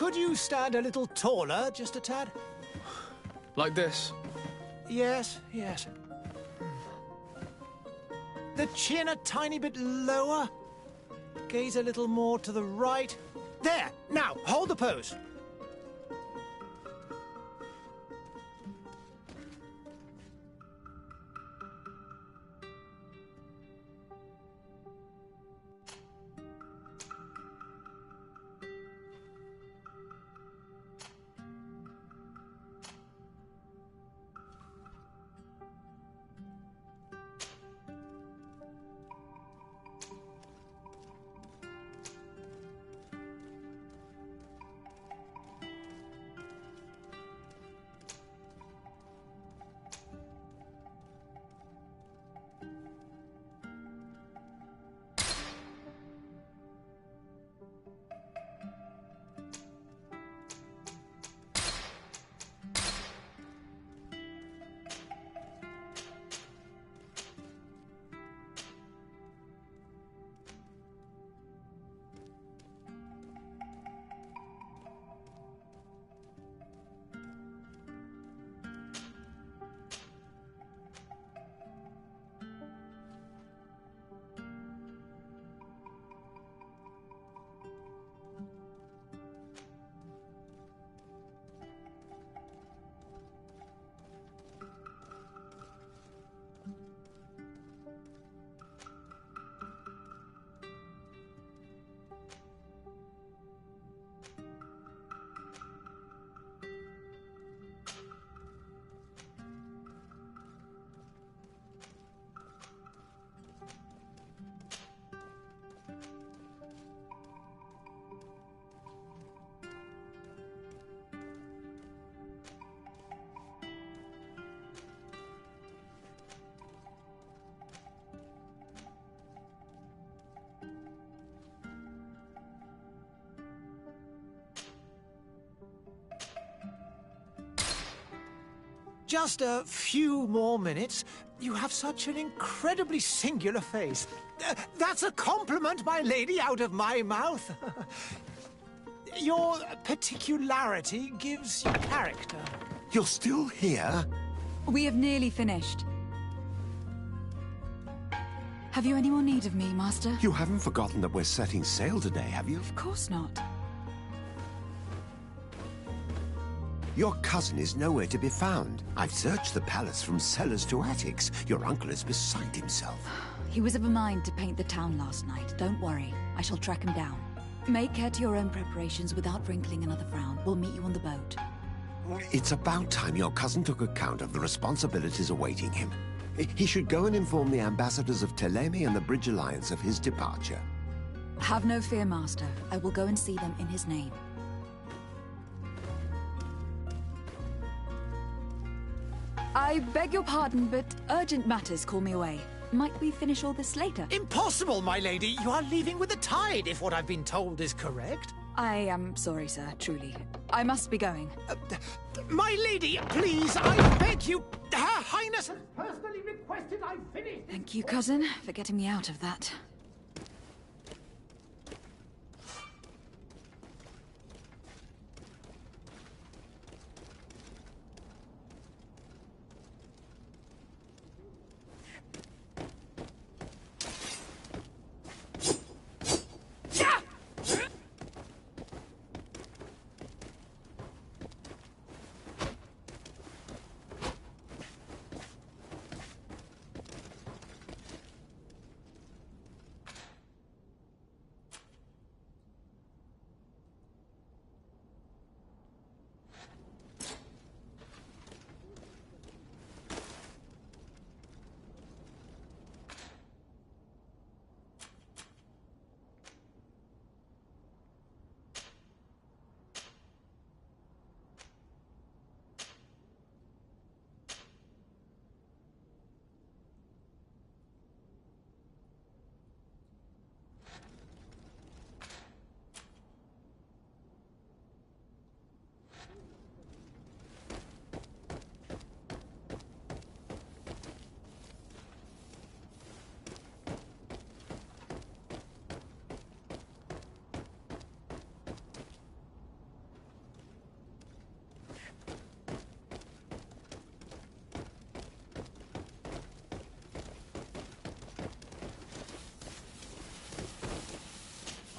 Could you stand a little taller, just a tad? Like this? Yes, yes. The chin a tiny bit lower. Gaze a little more to the right. There! Now, hold the pose. Just a few more minutes. You have such an incredibly singular face. That's a compliment, my lady, out of my mouth. Your particularity gives you character. You're still here? We have nearly finished. Have you any more need of me, Master? You haven't forgotten that we're setting sail today, have you? Of course not. Your cousin is nowhere to be found. I've searched the palace from cellars to attics. Your uncle is beside himself. He was of a mind to paint the town last night. Don't worry. I shall track him down. Make care to your own preparations without wrinkling another frown. We'll meet you on the boat. It's about time your cousin took account of the responsibilities awaiting him. He should go and inform the ambassadors of Telemi and the Bridge Alliance of his departure. Have no fear, Master. I will go and see them in his name. I beg your pardon, but urgent matters call me away. Might we finish all this later? Impossible, my lady. You are leaving with the tide, if what I've been told is correct. I am sorry, sir, truly. I must be going. My lady, please, I beg you. Her Highness has personally requested I finish. Thank you, cousin, for getting me out of that.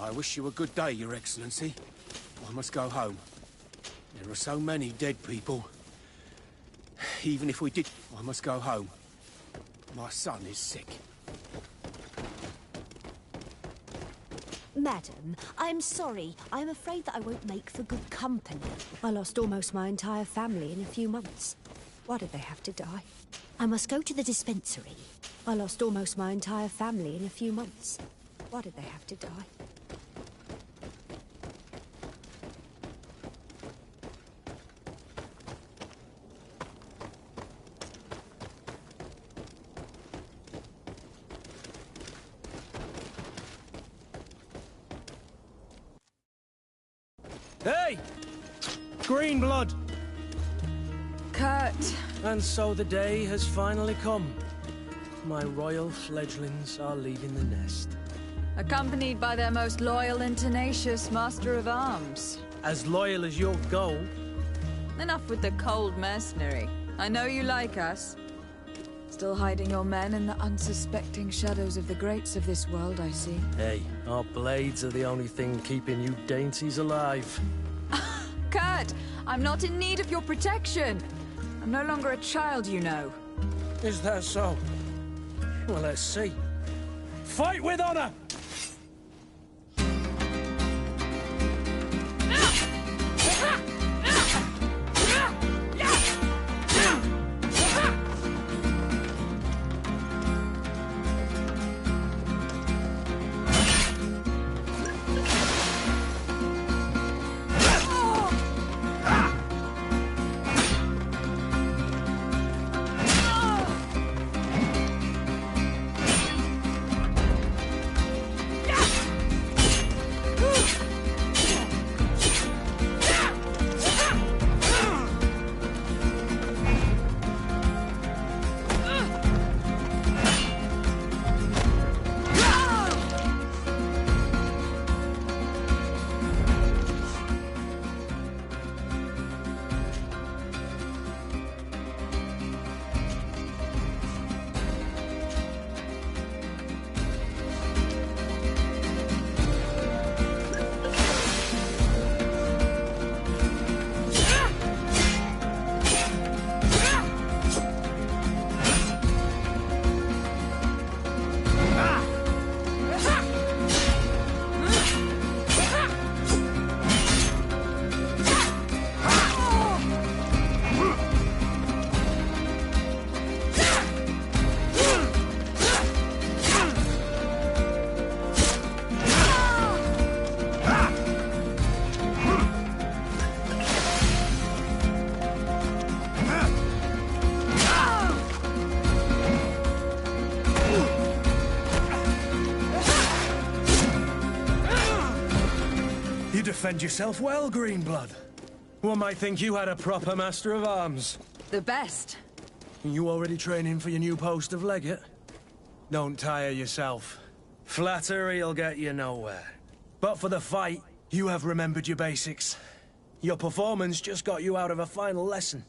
I wish you a good day, Your Excellency. I must go home. There are so many dead people. Even if we did, I must go home. My son is sick. Madam, I'm sorry. I'm afraid that I won't make for good company. I lost almost my entire family in a few months. Why did they have to die? I must go to the dispensary. I lost almost my entire family in a few months. Why did they have to die? Hey! Green blood! Kurt. And so the day has finally come. My royal fledglings are leaving the nest. Accompanied by their most loyal and tenacious master of arms. As loyal as your gold. Enough with the cold mercenary. I know you like us. Still hiding your men in the unsuspecting shadows of the greats of this world, I see. Hey, our blades are the only thing keeping you dainties alive. Kurt, I'm not in need of your protection. I'm no longer a child, you know. Is that so? Well, let's see. Fight with honor! Defend yourself well, Greenblood. One might think you had a proper master of arms. The best. You already training for your new post of legate? Don't tire yourself. Flattery'll get you nowhere. But for the fight, you have remembered your basics. Your performance just got you out of a final lesson.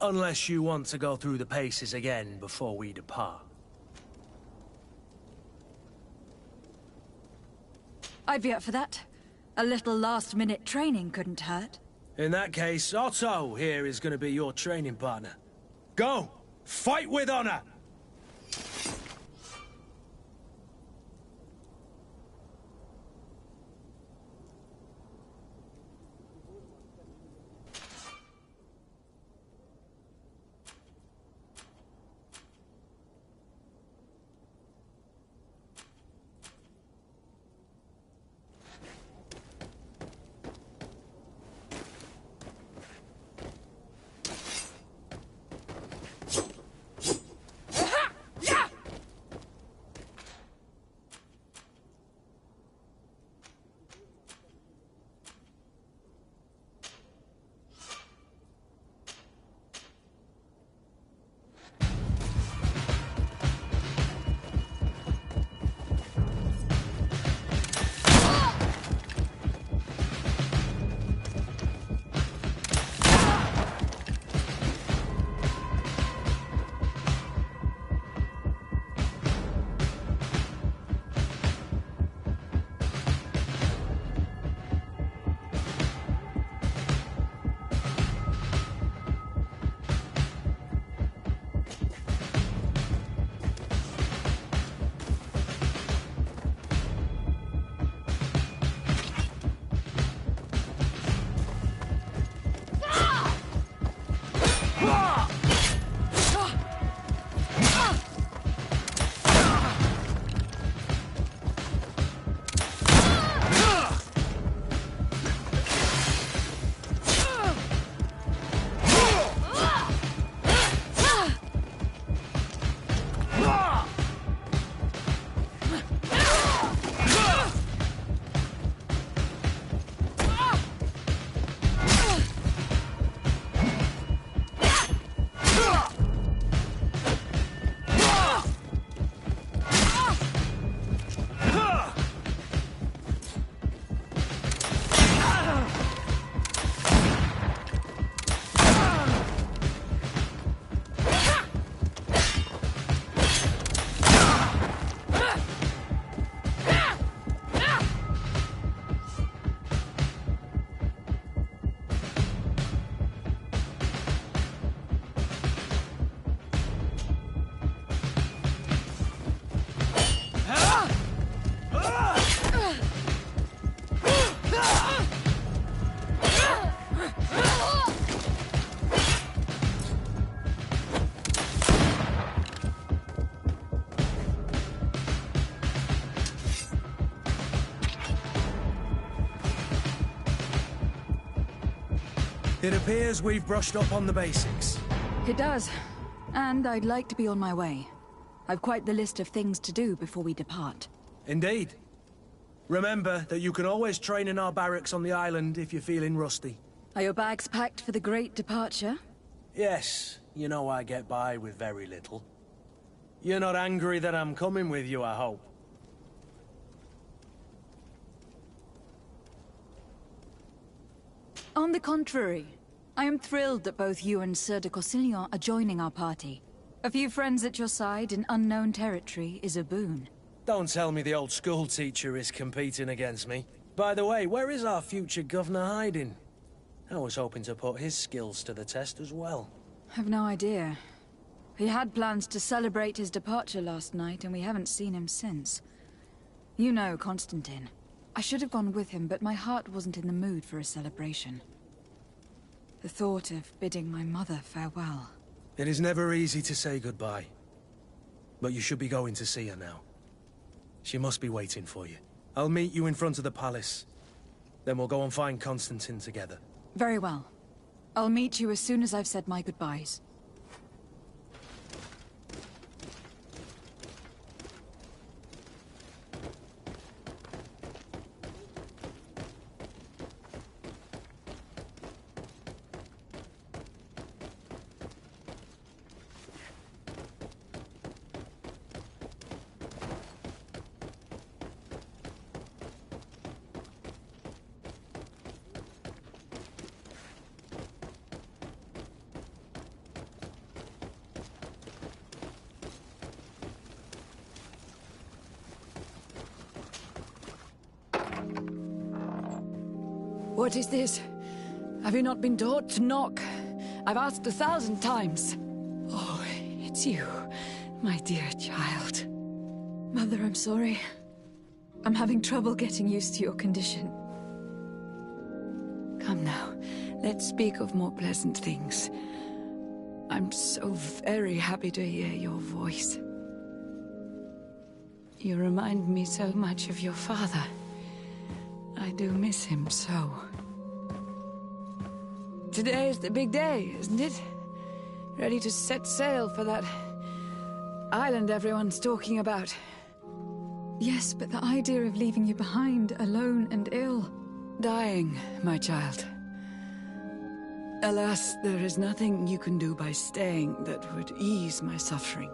Unless you want to go through the paces again before we depart. I'd be up for that. A little last-minute training couldn't hurt. In that case, Otto here is going to be your training partner. Go! Fight with honor! It appears we've brushed up on the basics. It does. And I'd like to be on my way. I've quite the list of things to do before we depart. Indeed. Remember that you can always train in our barracks on the island if you're feeling rusty. Are your bags packed for the great departure? Yes, you know I get by with very little. You're not angry that I'm coming with you, I hope. On the contrary, I am thrilled that both you and Sir de Corsillon are joining our party. A few friends at your side in unknown territory is a boon. Don't tell me the old school teacher is competing against me. By the way, where is our future governor hiding? I was hoping to put his skills to the test as well. I've no idea. He had plans to celebrate his departure last night, and we haven't seen him since. You know Constantine. I should have gone with him, but my heart wasn't in the mood for a celebration. The thought of bidding my mother farewell. It is never easy to say goodbye. But you should be going to see her now. She must be waiting for you. I'll meet you in front of the palace. Then we'll go and find Constantine together. Very well. I'll meet you as soon as I've said my goodbyes. What is this? Have you not been taught to knock? I've asked 1,000 times. Oh, it's you, my dear child. Mother, I'm sorry. I'm having trouble getting used to your condition. Come now, let's speak of more pleasant things. I'm so very happy to hear your voice. You remind me so much of your father. I do miss him so. Today is the big day, isn't it? Ready to set sail for that island everyone's talking about. Yes, but the idea of leaving you behind, alone and ill... Dying, my child. Alas, there is nothing you can do by staying that would ease my suffering.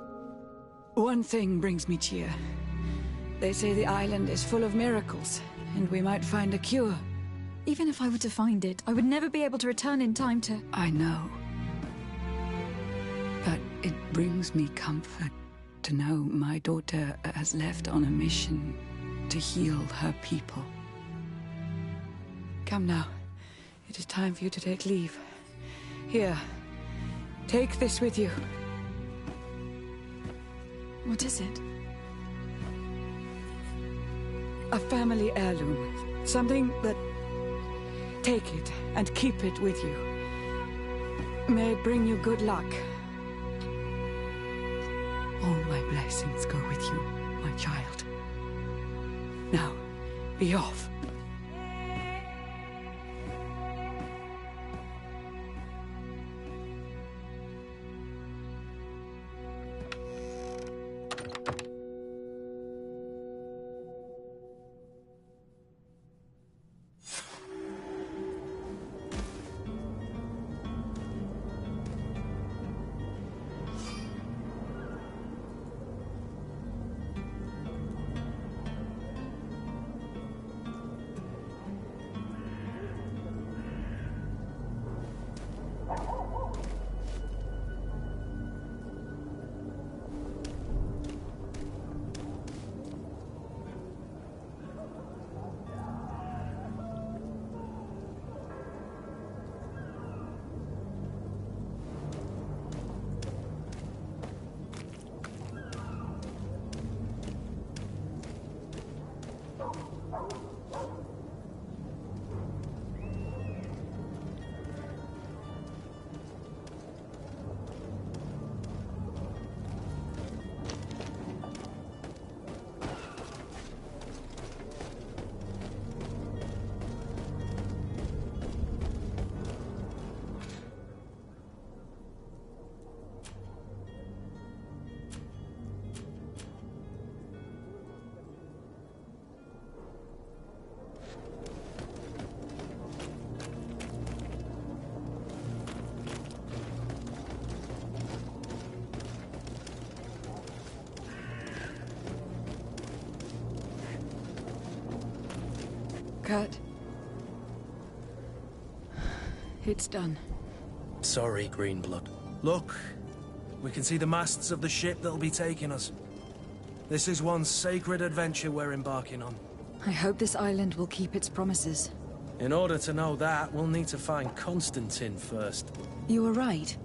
One thing brings me cheer. They say the island is full of miracles, and we might find a cure. Even if I were to find it, I would never be able to return in time to... I know. But it brings me comfort to know my daughter has left on a mission to heal her people. Come now. It is time for you to take leave. Here. Take this with you. What is it? A family heirloom. Something that... Take it and keep it with you. May it bring you good luck. All my blessings go with you, my child. Now, be off. Kurt. It's done. Sorry, Greenblood. Look, we can see the masts of the ship that'll be taking us. This is one sacred adventure we're embarking on. I hope this island will keep its promises. In order to know that, we'll need to find Constantine first. You were right.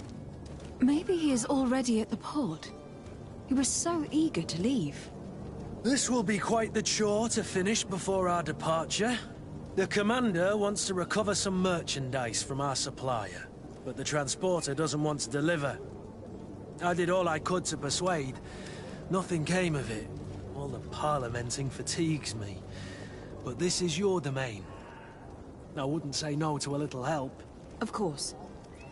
Maybe he is already at the port. He was so eager to leave. This will be quite the chore to finish before our departure. The commander wants to recover some merchandise from our supplier, but the transporter doesn't want to deliver. I did all I could to persuade. Nothing came of it. All the parliamenting fatigues me. But this is your domain. I wouldn't say no to a little help. Of course.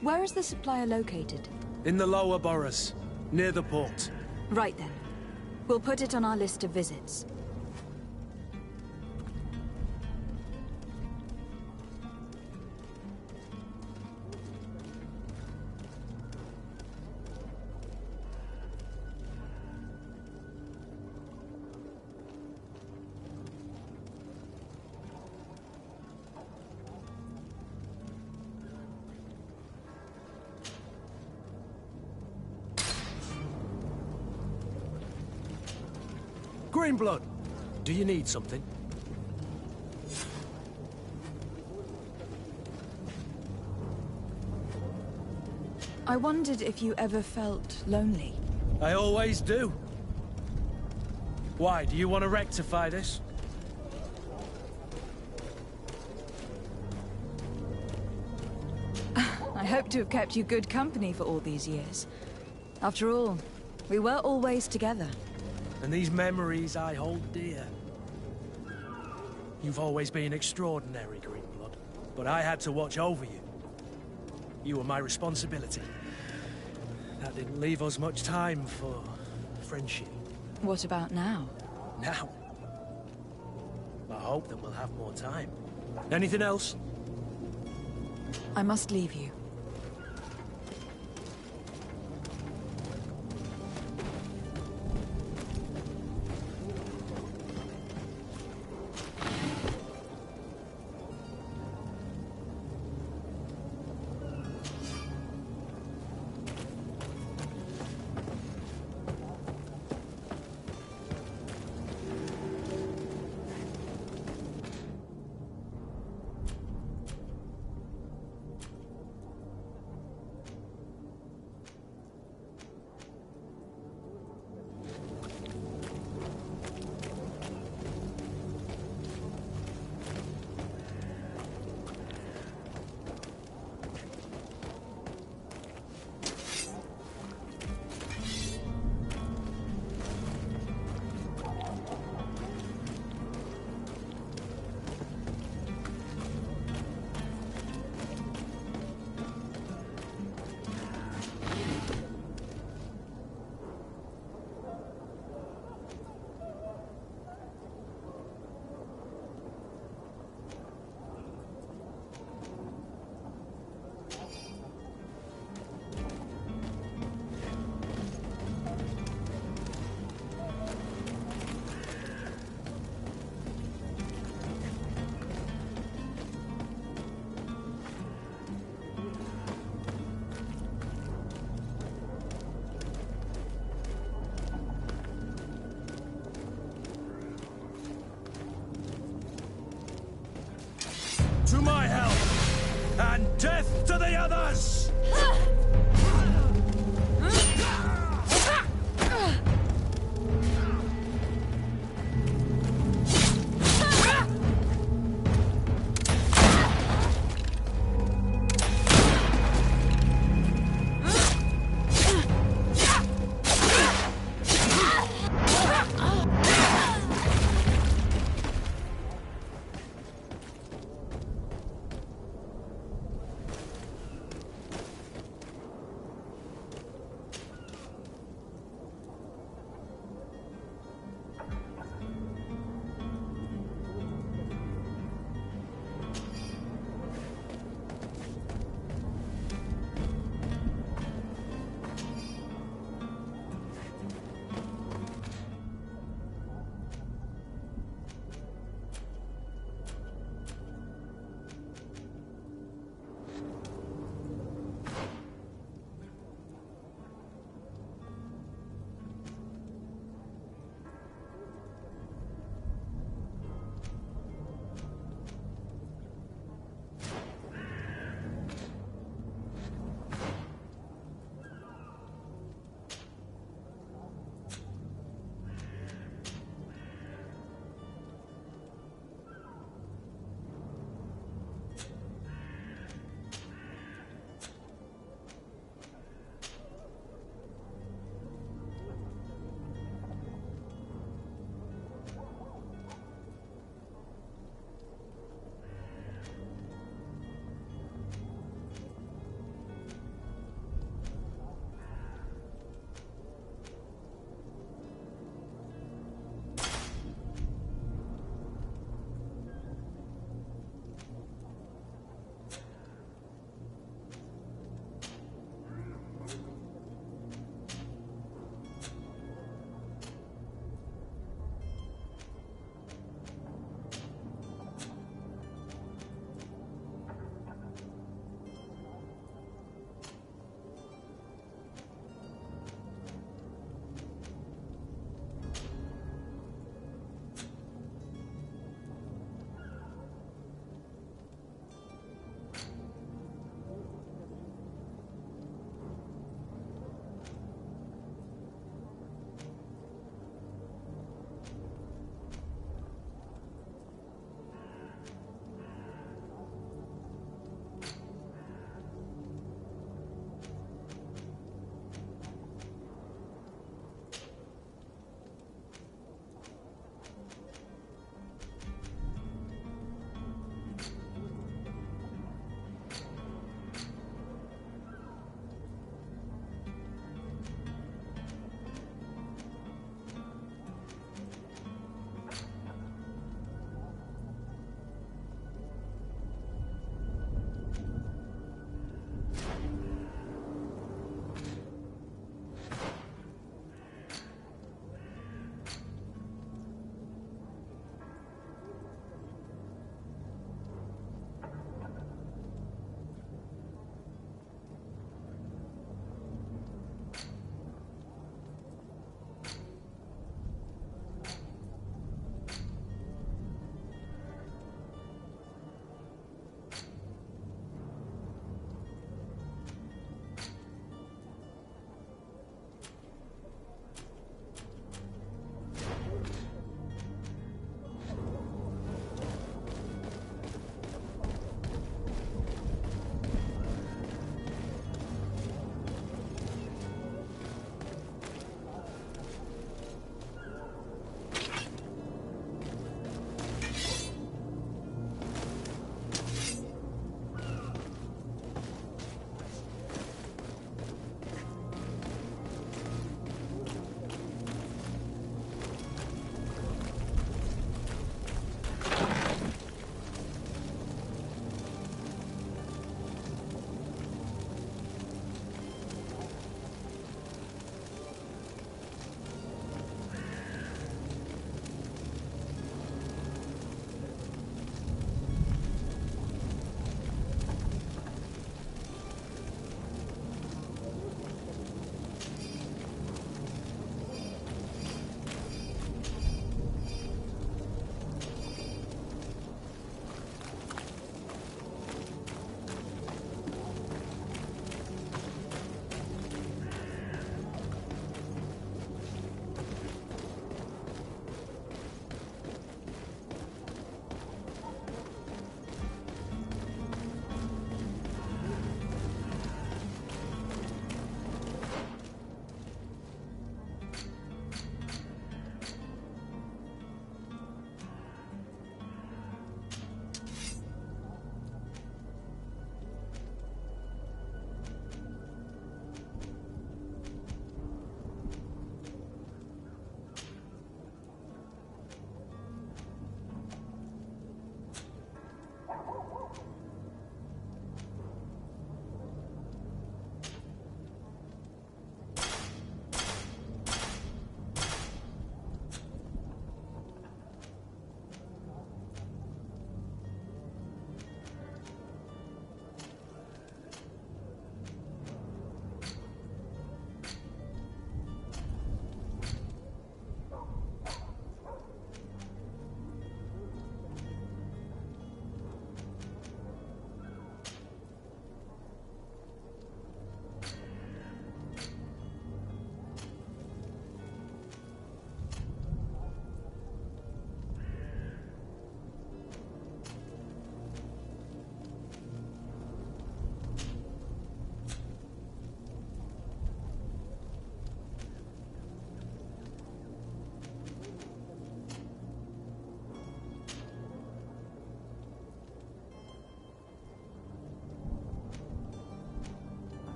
Where is the supplier located? In the lower boroughs, near the port. Right then. We'll put it on our list of visits. Greenblood, do you need something? I wondered if you ever felt lonely. I always do. Why, do you want to rectify this? I hope to have kept you good company for all these years. After all, we were always together. And these memories I hold dear. You've always been extraordinary, Greenblood, but I had to watch over you. You were my responsibility. That didn't leave us much time for friendship. What about now? Now, I hope that we'll have more time. Anything else? I must leave you.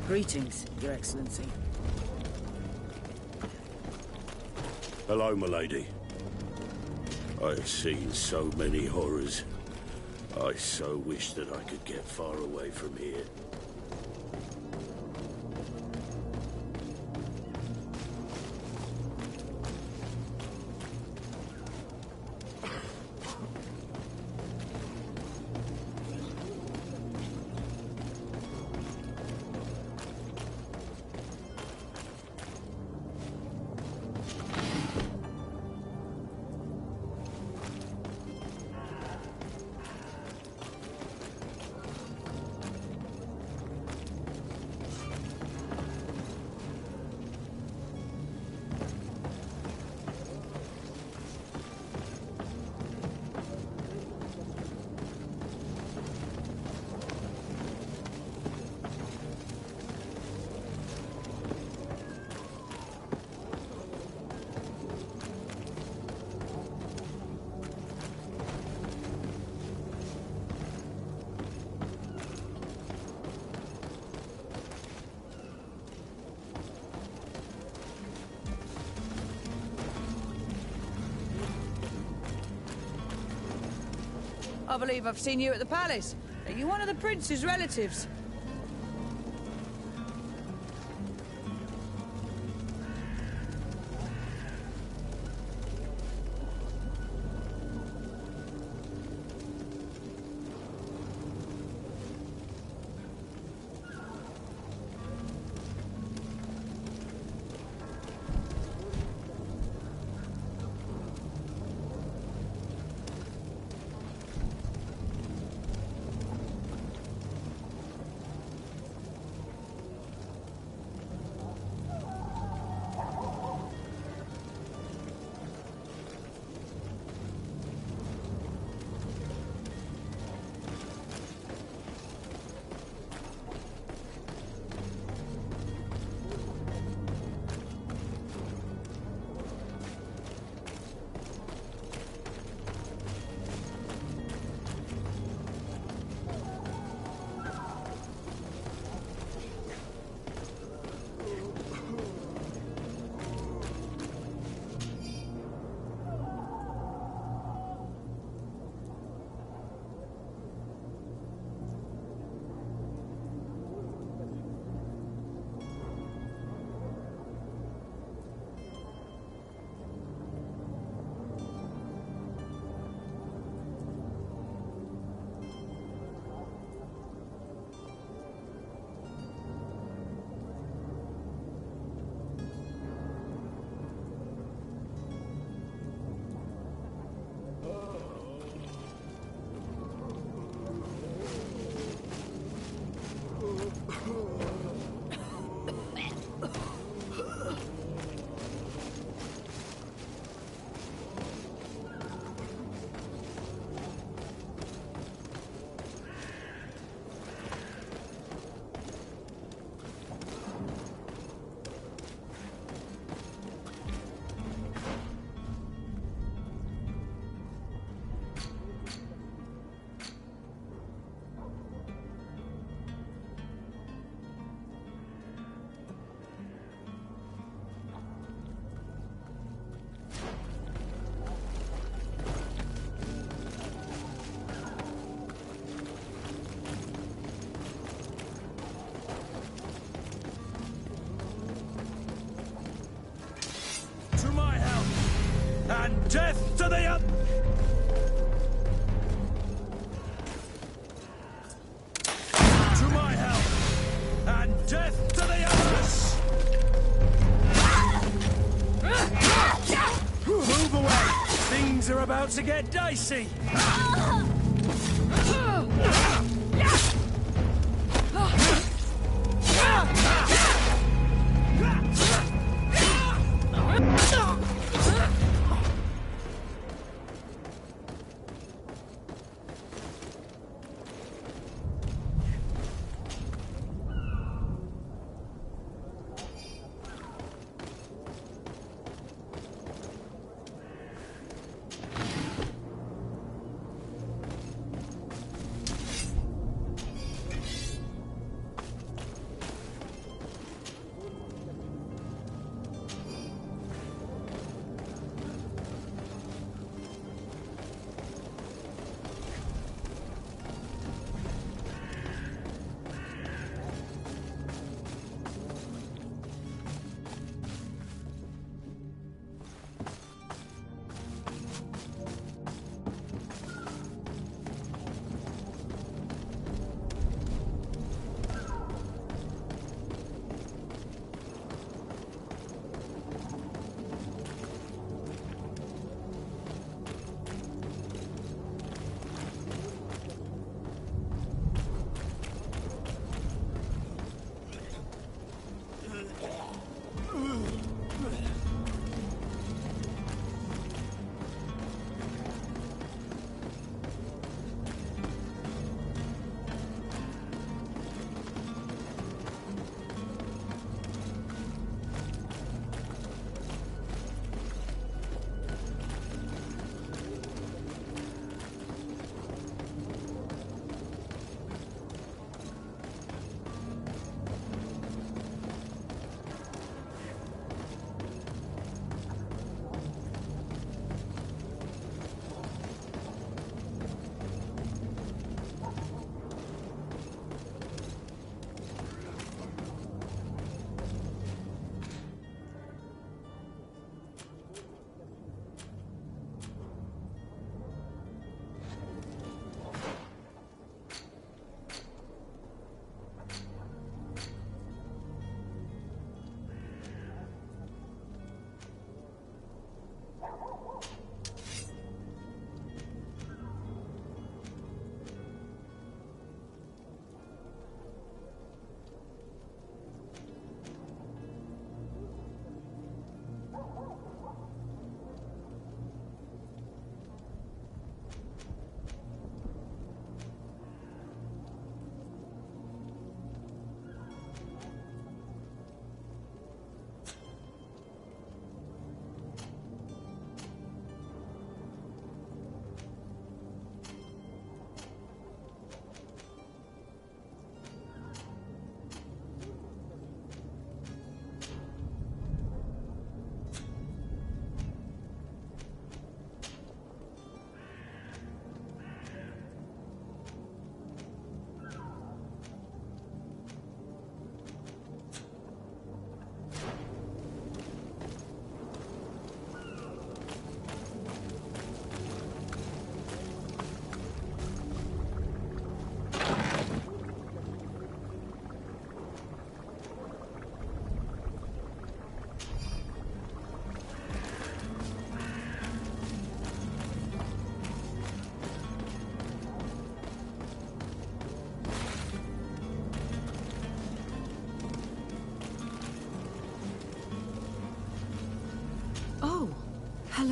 Greetings, Your Excellency. Hello, milady. I've seen so many horrors. I so wish that I could get far away from here. I believe I've seen you at the palace. Are you one of the prince's relatives? And death to the up! To my help! And death to the others! Move away! Things are about to get dicey!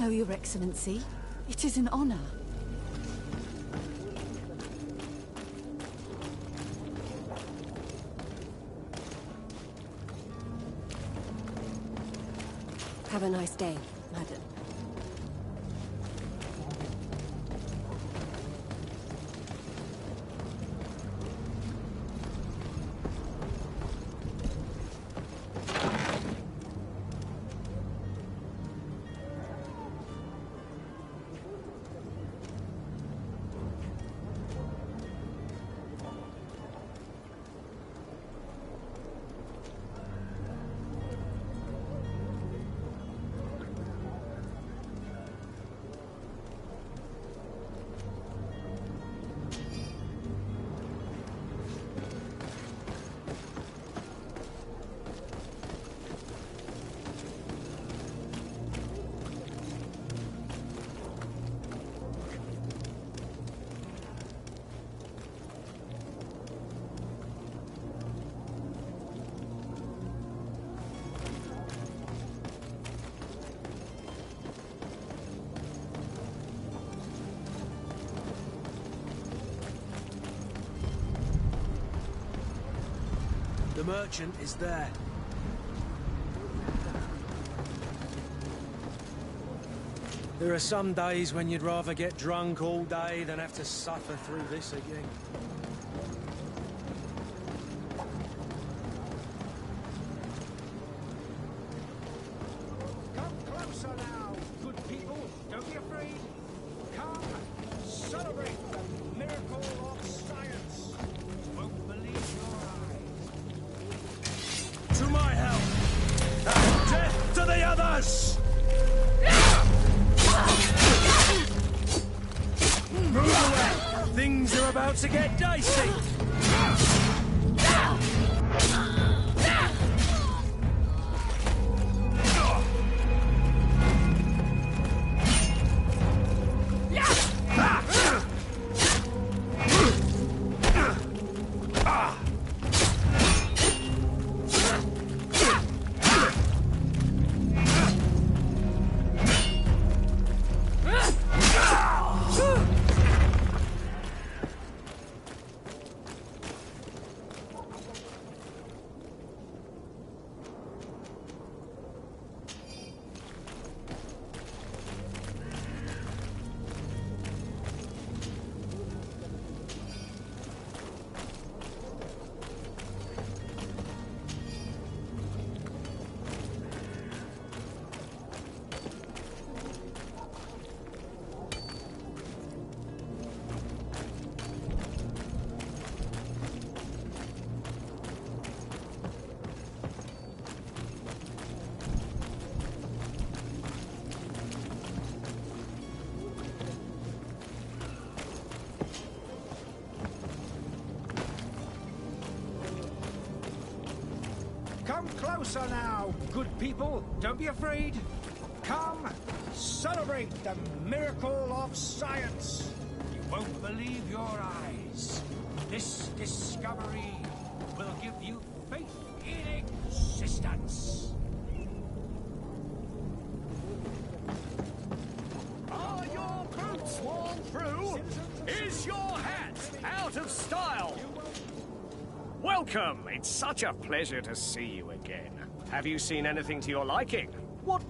No, Your Excellency. It is an honor. Have a nice day, madam. The merchant is there. There are some days when you'd rather get drunk all day than have to suffer through this again. Come closer now, good people. Don't be afraid. Come, celebrate the miracle of science. You won't believe your eyes. To my help! And death to the others! Move away! Things are about to get dicey! Come closer now, good people. Don't be afraid. Come, celebrate the miracle of science. You won't believe your eyes. This discovery will give you faith in existence. Are your boots worn through? Is your hat out of style? Welcome! It's such a pleasure to see you again. Have you seen anything to your liking? What?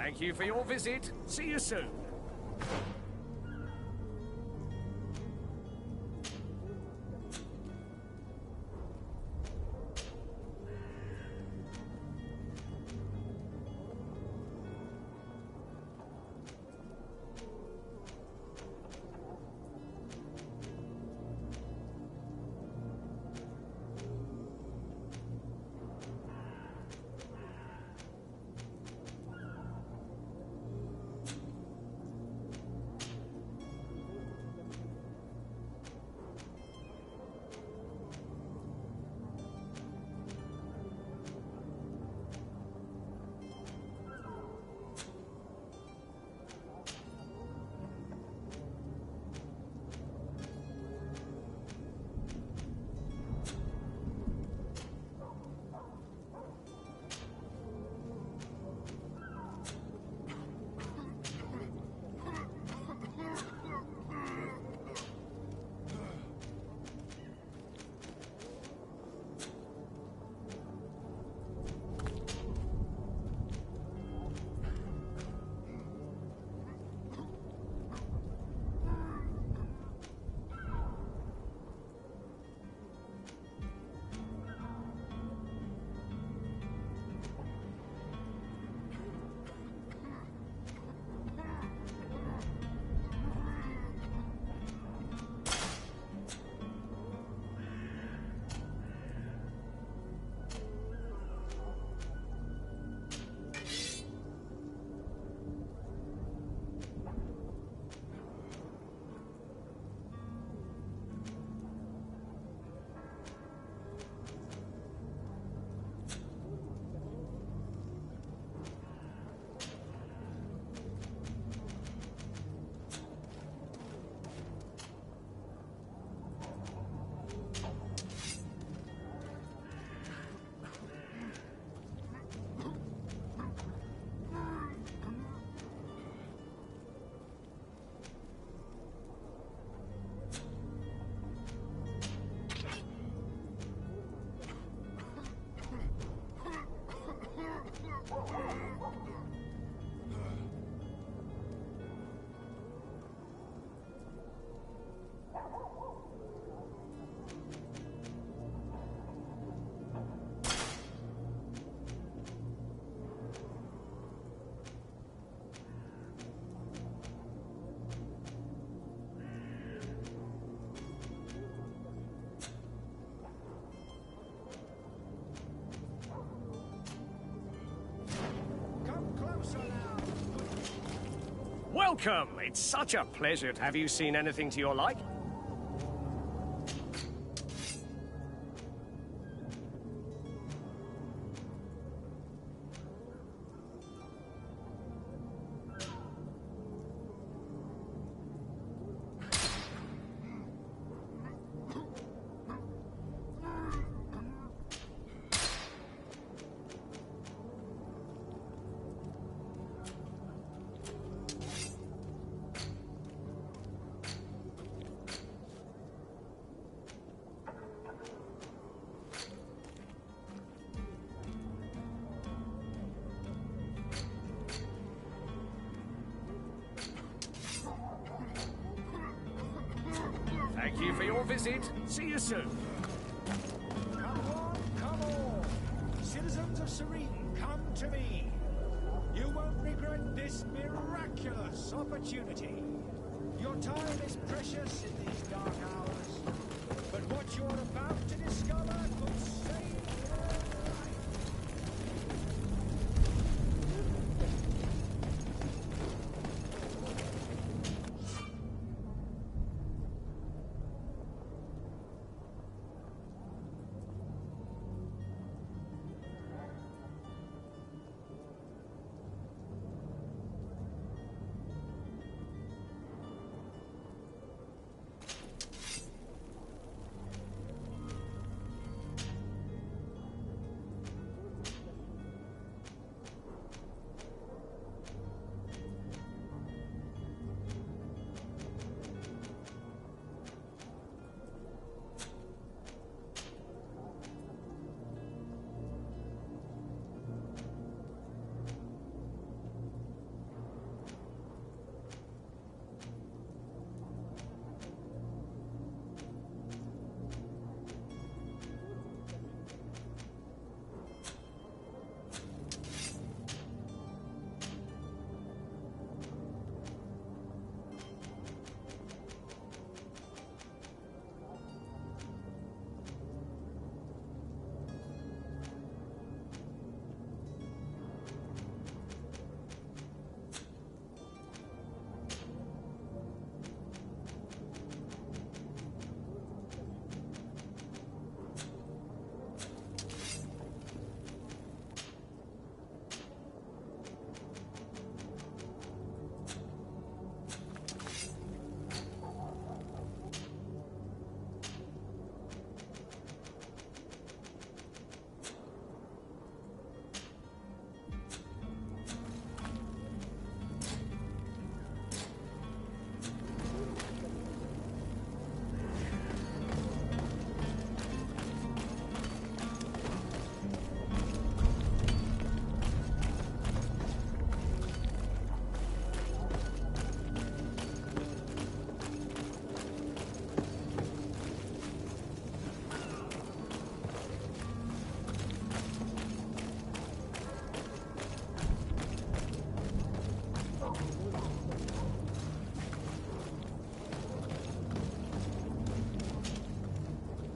Thank you for your visit. See you soon. Welcome! It's such a pleasure to have you seen anything to your like. Thank you for your visit. See you soon. Come on! Citizens of Serene, come to me! You won't regret this miraculous opportunity. Your time is precious in these dark hours, but what you're about to discover could save your life.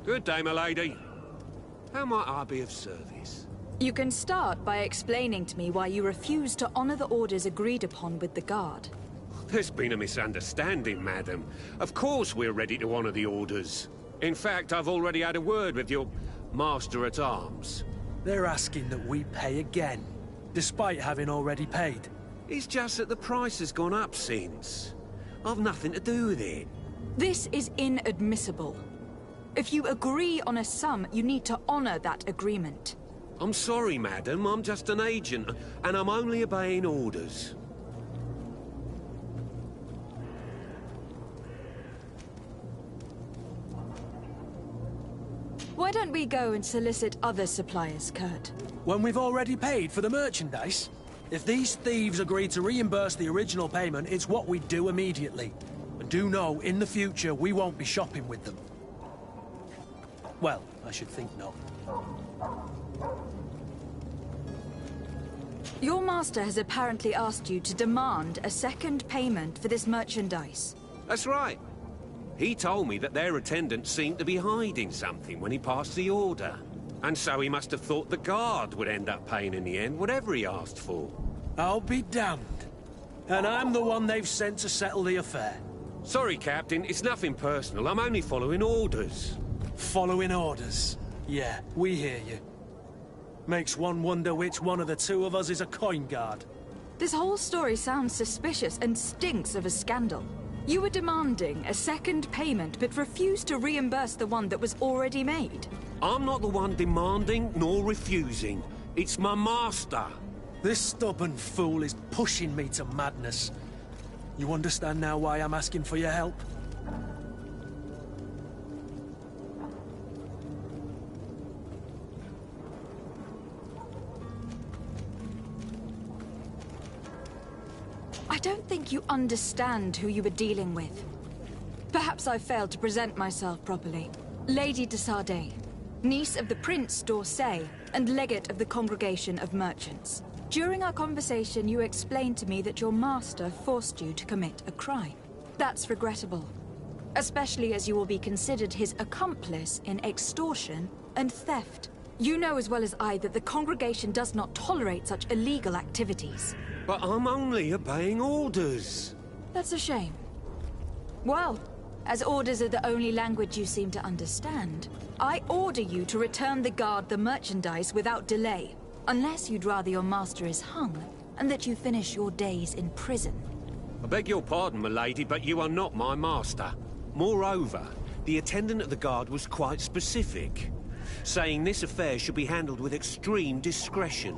Good day, my lady. How might I be of service? You can start by explaining to me why you refuse to honor the orders agreed upon with the guard. There's been a misunderstanding, madam. Of course we're ready to honor the orders. In fact, I've already had a word with your master-at-arms. They're asking that we pay again, despite having already paid. It's just that the price has gone up since. I've nothing to do with it. This is inadmissible. If you agree on a sum, you need to honor that agreement. I'm sorry, madam. I'm just an agent, and I'm only obeying orders. Why don't we go and solicit other suppliers, Kurt? When we've already paid for the merchandise? If these thieves agree to reimburse the original payment, it's what we do immediately. And do know, in the future, we won't be shopping with them. Well, I should think not. Your master has apparently asked you to demand a second payment for this merchandise. That's right. He told me that their attendant seemed to be hiding something when he passed the order. And so he must have thought the guard would end up paying in the end, whatever he asked for. I'll be damned. And I'm the one they've sent to settle the affair. Sorry, Captain, it's nothing personal. I'm only following orders. Following orders? Yeah, we hear you. Makes one wonder which one of the two of us is a coin guard. This whole story sounds suspicious and stinks of a scandal. You were demanding a second payment, but refused to reimburse the one that was already made. I'm not the one demanding nor refusing. It's my master. This stubborn fool is pushing me to madness. You understand now why I'm asking for your help? I don't think you understand who you were dealing with. Perhaps I failed to present myself properly. Lady de Sardet, niece of the Prince d'Orsay, and legate of the Congregation of Merchants. During our conversation, you explained to me that your master forced you to commit a crime. That's regrettable, especially as you will be considered his accomplice in extortion and theft. You know as well as I that the Congregation does not tolerate such illegal activities. But I'm only obeying orders. That's a shame. Well, as orders are the only language you seem to understand, I order you to return the guard the merchandise without delay, unless you'd rather your master is hung, and that you finish your days in prison. I beg your pardon, milady, but you are not my master. Moreover, the attendant of the guard was quite specific, saying this affair should be handled with extreme discretion.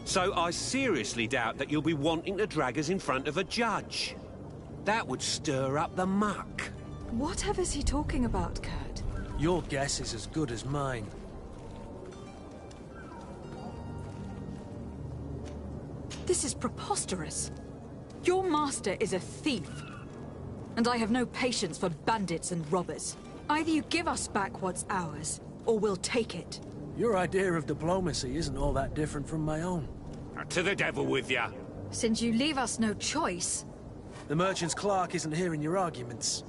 So I seriously doubt that you'll be wanting to drag us in front of a judge. That would stir up the muck. Whatever is he talking about, Kurt? Your guess is as good as mine. This is preposterous. Your master is a thief. And I have no patience for bandits and robbers. Either you give us back what's ours, or we'll take it. Your idea of diplomacy isn't all that different from my own. To the devil with ya. Since you leave us no choice. The merchant's clerk isn't hearing your arguments.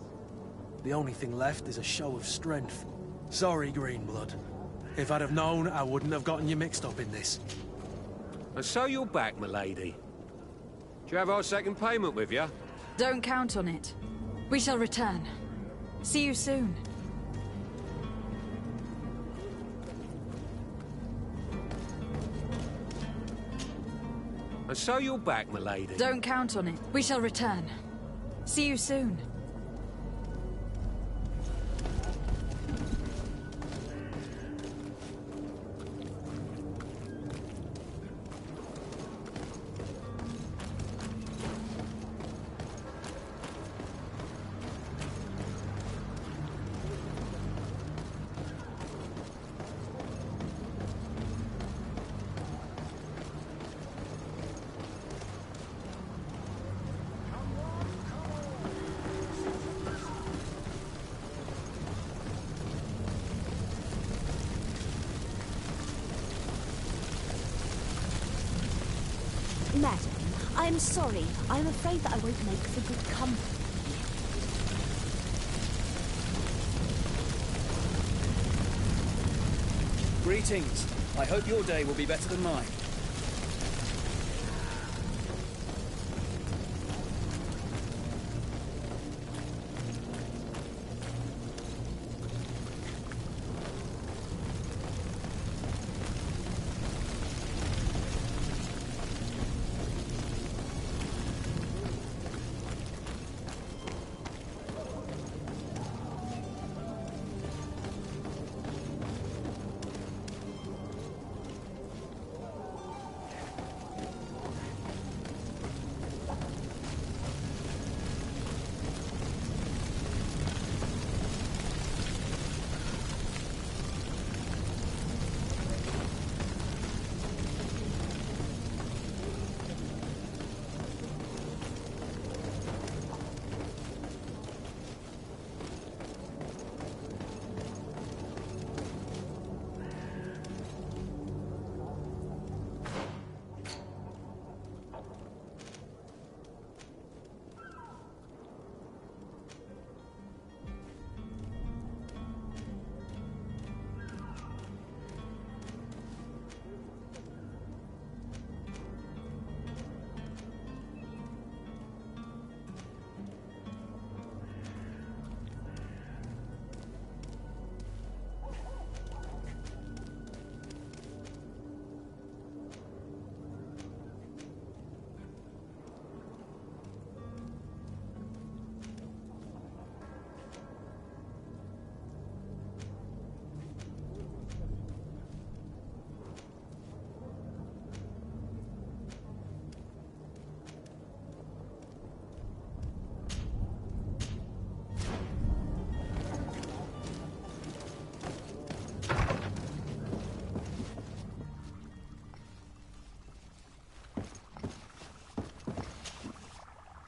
The only thing left is a show of strength. Sorry, Greenblood. If I'd have known, I wouldn't have gotten you mixed up in this. And so you're back, milady. Do you have our second payment with you? Don't count on it. We shall return. See you soon. And so you're back, milady. Don't count on it. We shall return. See you soon. Madam, I'm sorry. I'm afraid that I won't make for good company. Greetings. I hope your day will be better than mine.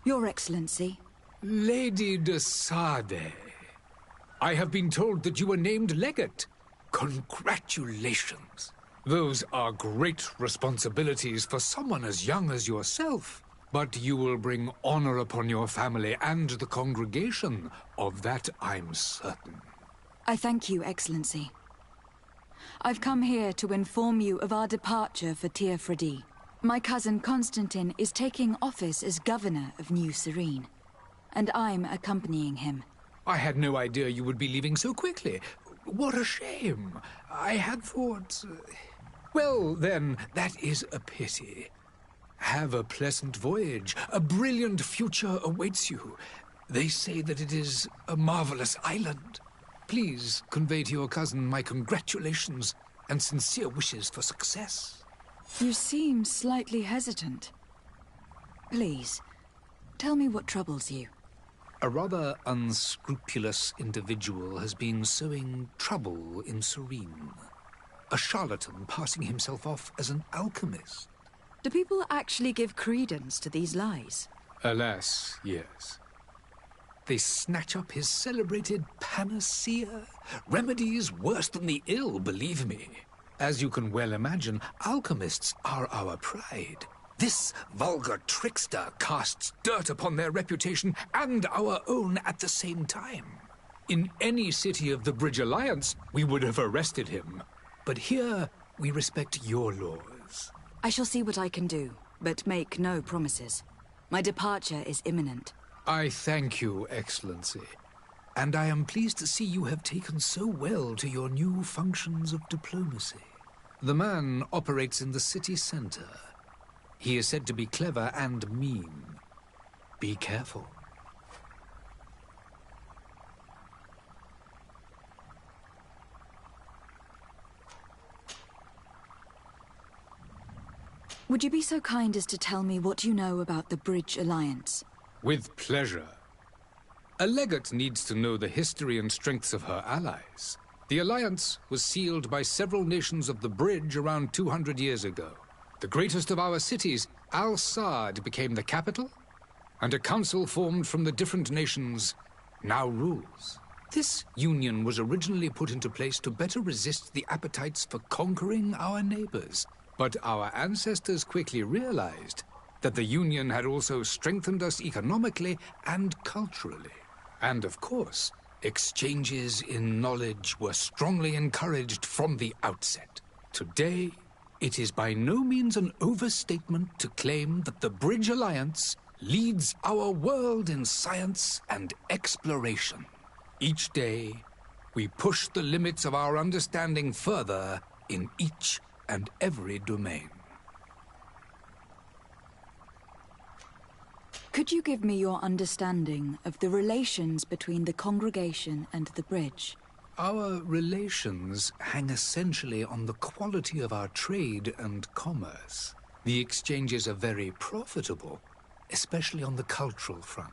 Your Excellency. Lady de Sade, I have been told that you were named legate. Congratulations. Those are great responsibilities for someone as young as yourself. But you will bring honor upon your family and the congregation. Of that, I'm certain. I thank you, Excellency. I've come here to inform you of our departure for Tir Fredi. My cousin Constantine is taking office as governor of New Serene, and I'm accompanying him. I had no idea you would be leaving so quickly. What a shame. I had thought... Well, then, that is a pity. Have a pleasant voyage. A brilliant future awaits you. They say that it is a marvelous island. Please convey to your cousin my congratulations and sincere wishes for success. You seem slightly hesitant. Please, tell me what troubles you. A rather unscrupulous individual has been sowing trouble in Serene. A charlatan passing himself off as an alchemist. Do people actually give credence to these lies? Alas, yes. They snatch up his celebrated panacea. Remedies worse than the ill, believe me. As you can well imagine, alchemists are our pride. This vulgar trickster casts dirt upon their reputation and our own at the same time. In any city of the Bridge Alliance, we would have arrested him. But here, we respect your laws. I shall see what I can do, but make no promises. My departure is imminent. I thank you, Excellency. And I am pleased to see you have taken so well to your new functions of diplomacy. The man operates in the city center. He is said to be clever and mean. Be careful. Would you be so kind as to tell me what you know about the Bridge Alliance? With pleasure. A legate needs to know the history and strengths of her allies. The alliance was sealed by several nations of the Bridge around 200 years ago. The greatest of our cities, Al-Saad, became the capital, and a council formed from the different nations now rules. This union was originally put into place to better resist the appetites for conquering our neighbors. But our ancestors quickly realized that the union had also strengthened us economically and culturally. And of course, Exchanges in knowledge were strongly encouraged from the outset. Today, it is by no means an overstatement to claim that the Bridge Alliance leads our world in science and exploration. Each day, we push the limits of our understanding further in each and every domain. Could you give me your understanding of the relations between the congregation and the bridge? Our relations hang essentially on the quality of our trade and commerce. The exchanges are very profitable, especially on the cultural front.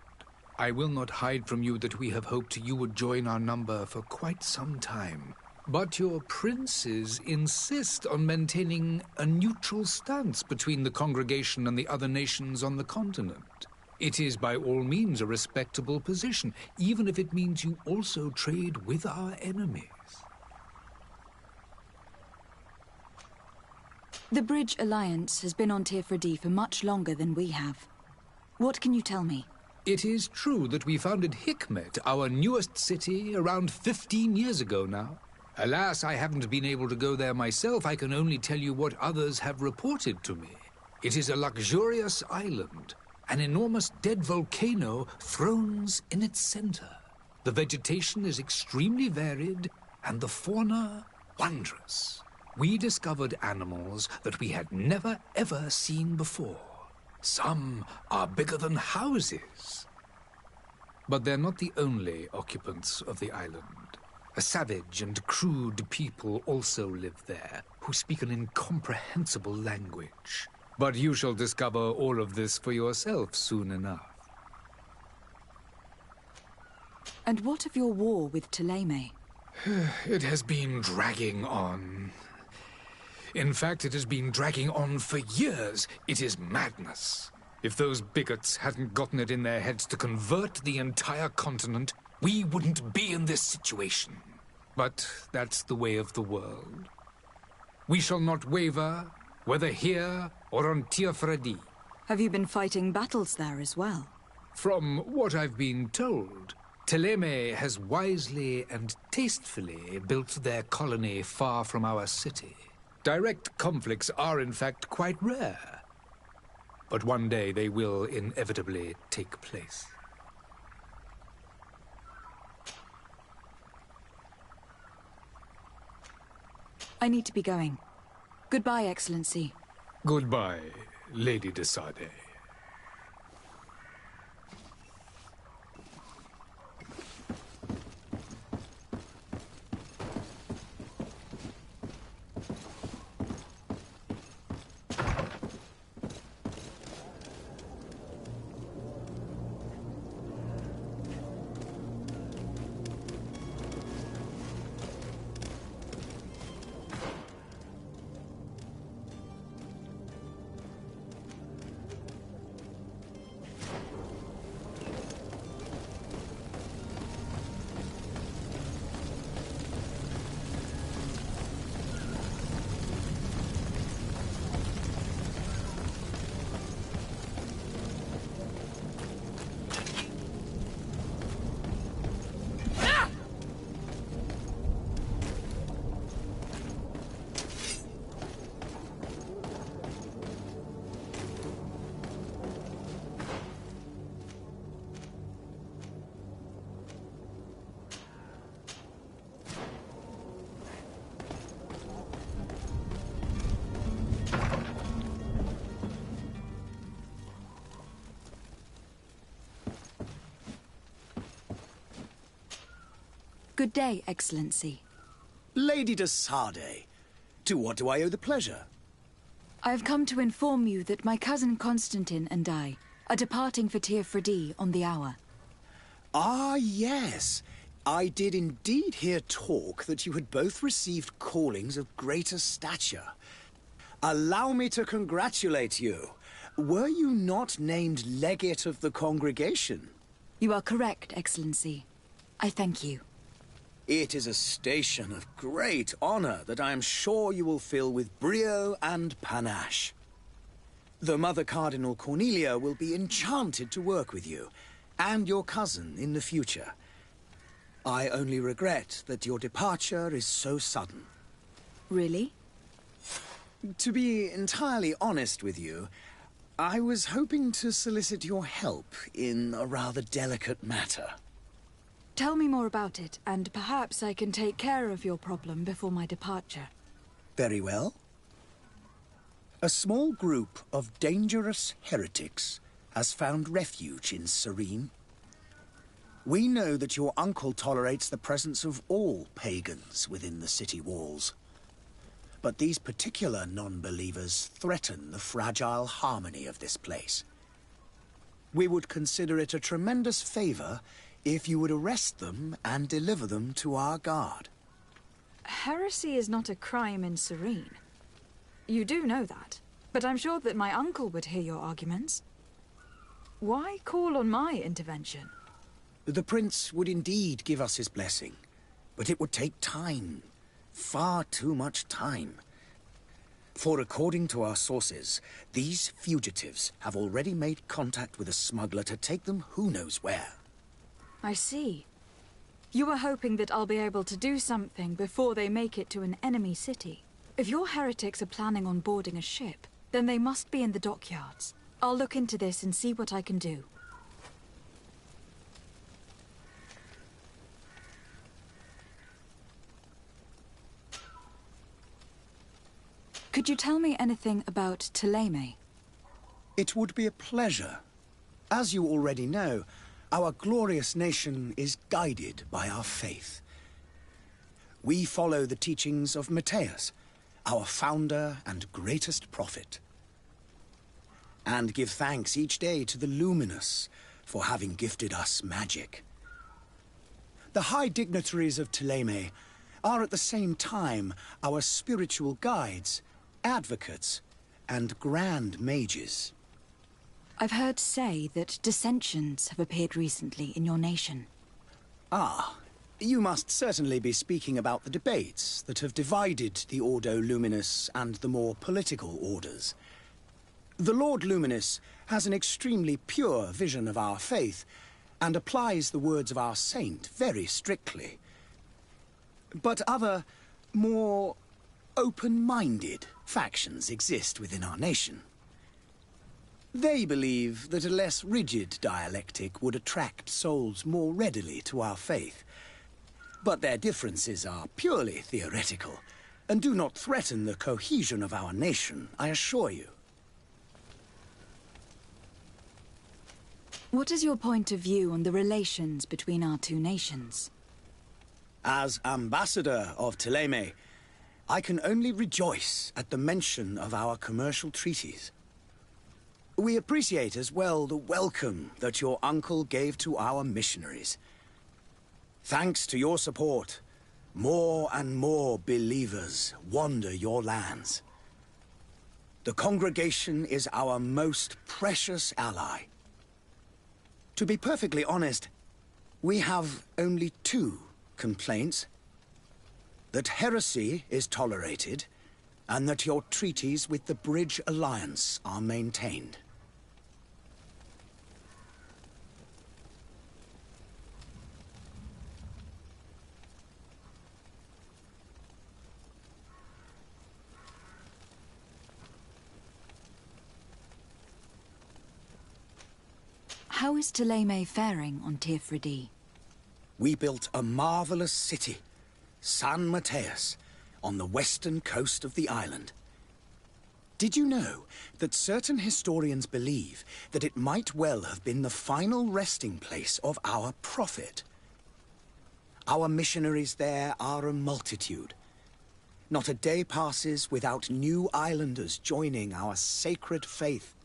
I will not hide from you that we have hoped you would join our number for quite some time. But your princes insist on maintaining a neutral stance between the congregation and the other nations on the continent. It is by all means a respectable position, even if it means you also trade with our enemies. The Bridge Alliance has been on Tirfredi for much longer than we have. What can you tell me? It is true that we founded Hikmet, our newest city, around 15 years ago now. Alas, I haven't been able to go there myself. I can only tell you what others have reported to me. It is a luxurious island. An enormous dead volcano thrones in its center. The vegetation is extremely varied, and the fauna wondrous. We discovered animals that we had never ever seen before. Some are bigger than houses. But they're not the only occupants of the island. A savage and crude people also live there, who speak an incomprehensible language. But you shall discover all of this for yourself soon enough. And what of your war with Thélème? It has been dragging on. In fact, it has been dragging on for years. It is madness. If those bigots hadn't gotten it in their heads to convert the entire continent, we wouldn't be in this situation. But that's the way of the world. We shall not waver, whether here or on Tirfredi. Have you been fighting battles there as well? From what I've been told, Thélème has wisely and tastefully built their colony far from our city. Direct conflicts are in fact quite rare. But one day they will inevitably take place. I need to be going. Goodbye, Excellency. Goodbye, Lady de Sardet. Good day, Excellency. Lady de Sardet, to what do I owe the pleasure? I have come to inform you that my cousin Constantine and I are departing for Tirfredi on the hour. Ah, yes. I did indeed hear talk that you had both received callings of greater stature. Allow me to congratulate you. Were you not named legate of the congregation? You are correct, Excellency. I thank you. It is a station of great honor that I am sure you will fill with brio and panache. The Mother Cardinal Cornelia will be enchanted to work with you, and your cousin in the future. I only regret that your departure is so sudden. Really? To be entirely honest with you, I was hoping to solicit your help in a rather delicate matter. Tell me more about it, and perhaps I can take care of your problem before my departure. Very well. A small group of dangerous heretics has found refuge in Serene. We know that your uncle tolerates the presence of all pagans within the city walls. But these particular non-believers threaten the fragile harmony of this place. We would consider it a tremendous favor if you would arrest them and deliver them to our guard. Heresy is not a crime in Serene. You do know that, but I'm sure that my uncle would hear your arguments. Why call on my intervention? The prince would indeed give us his blessing, but it would take time. Far too much time. For according to our sources, these fugitives have already made contact with a smuggler to take them who knows where. I see. You were hoping that I'll be able to do something before they make it to an enemy city. If your heretics are planning on boarding a ship, then they must be in the dockyards. I'll look into this and see what I can do. Could you tell me anything about Thélème? It would be a pleasure. As you already know, our glorious nation is guided by our faith. We follow the teachings of Matthias, our founder and greatest prophet, and give thanks each day to the Luminous for having gifted us magic. The high dignitaries of Thélème are at the same time our spiritual guides, advocates, and grand mages. I've heard say that dissensions have appeared recently in your nation. Ah, you must certainly be speaking about the debates that have divided the Ordo Luminous and the more political orders. The Lord Luminous has an extremely pure vision of our faith and applies the words of our saint very strictly. But other, more open-minded factions exist within our nation. They believe that a less rigid dialectic would attract souls more readily to our faith. But their differences are purely theoretical, and do not threaten the cohesion of our nation, I assure you. What is your point of view on the relations between our two nations? As ambassador of Thélème, I can only rejoice at the mention of our commercial treaties. We appreciate as well the welcome that your uncle gave to our missionaries. Thanks to your support, more and more believers wander your lands. The congregation is our most precious ally. To be perfectly honest, we have only two complaints. That heresy is tolerated, and that your treaties with the Bridge Alliance are maintained. How is Thélème faring on Tirfredi? We built a marvelous city, San Matthias, on the western coast of the island. Did you know that certain historians believe that it might well have been the final resting place of our prophet? Our missionaries there are a multitude. Not a day passes without new islanders joining our sacred faith.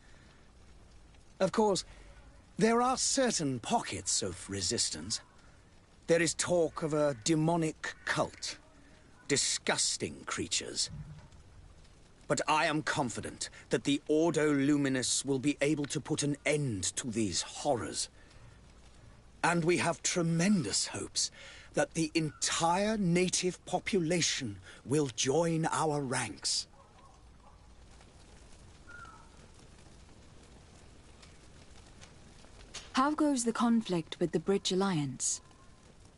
Of course, there are certain pockets of resistance. There is talk of a demonic cult. Disgusting creatures. But I am confident that the Ordo Luminous will be able to put an end to these horrors. And we have tremendous hopes that the entire native population will join our ranks. How goes the conflict with the Bridge Alliance?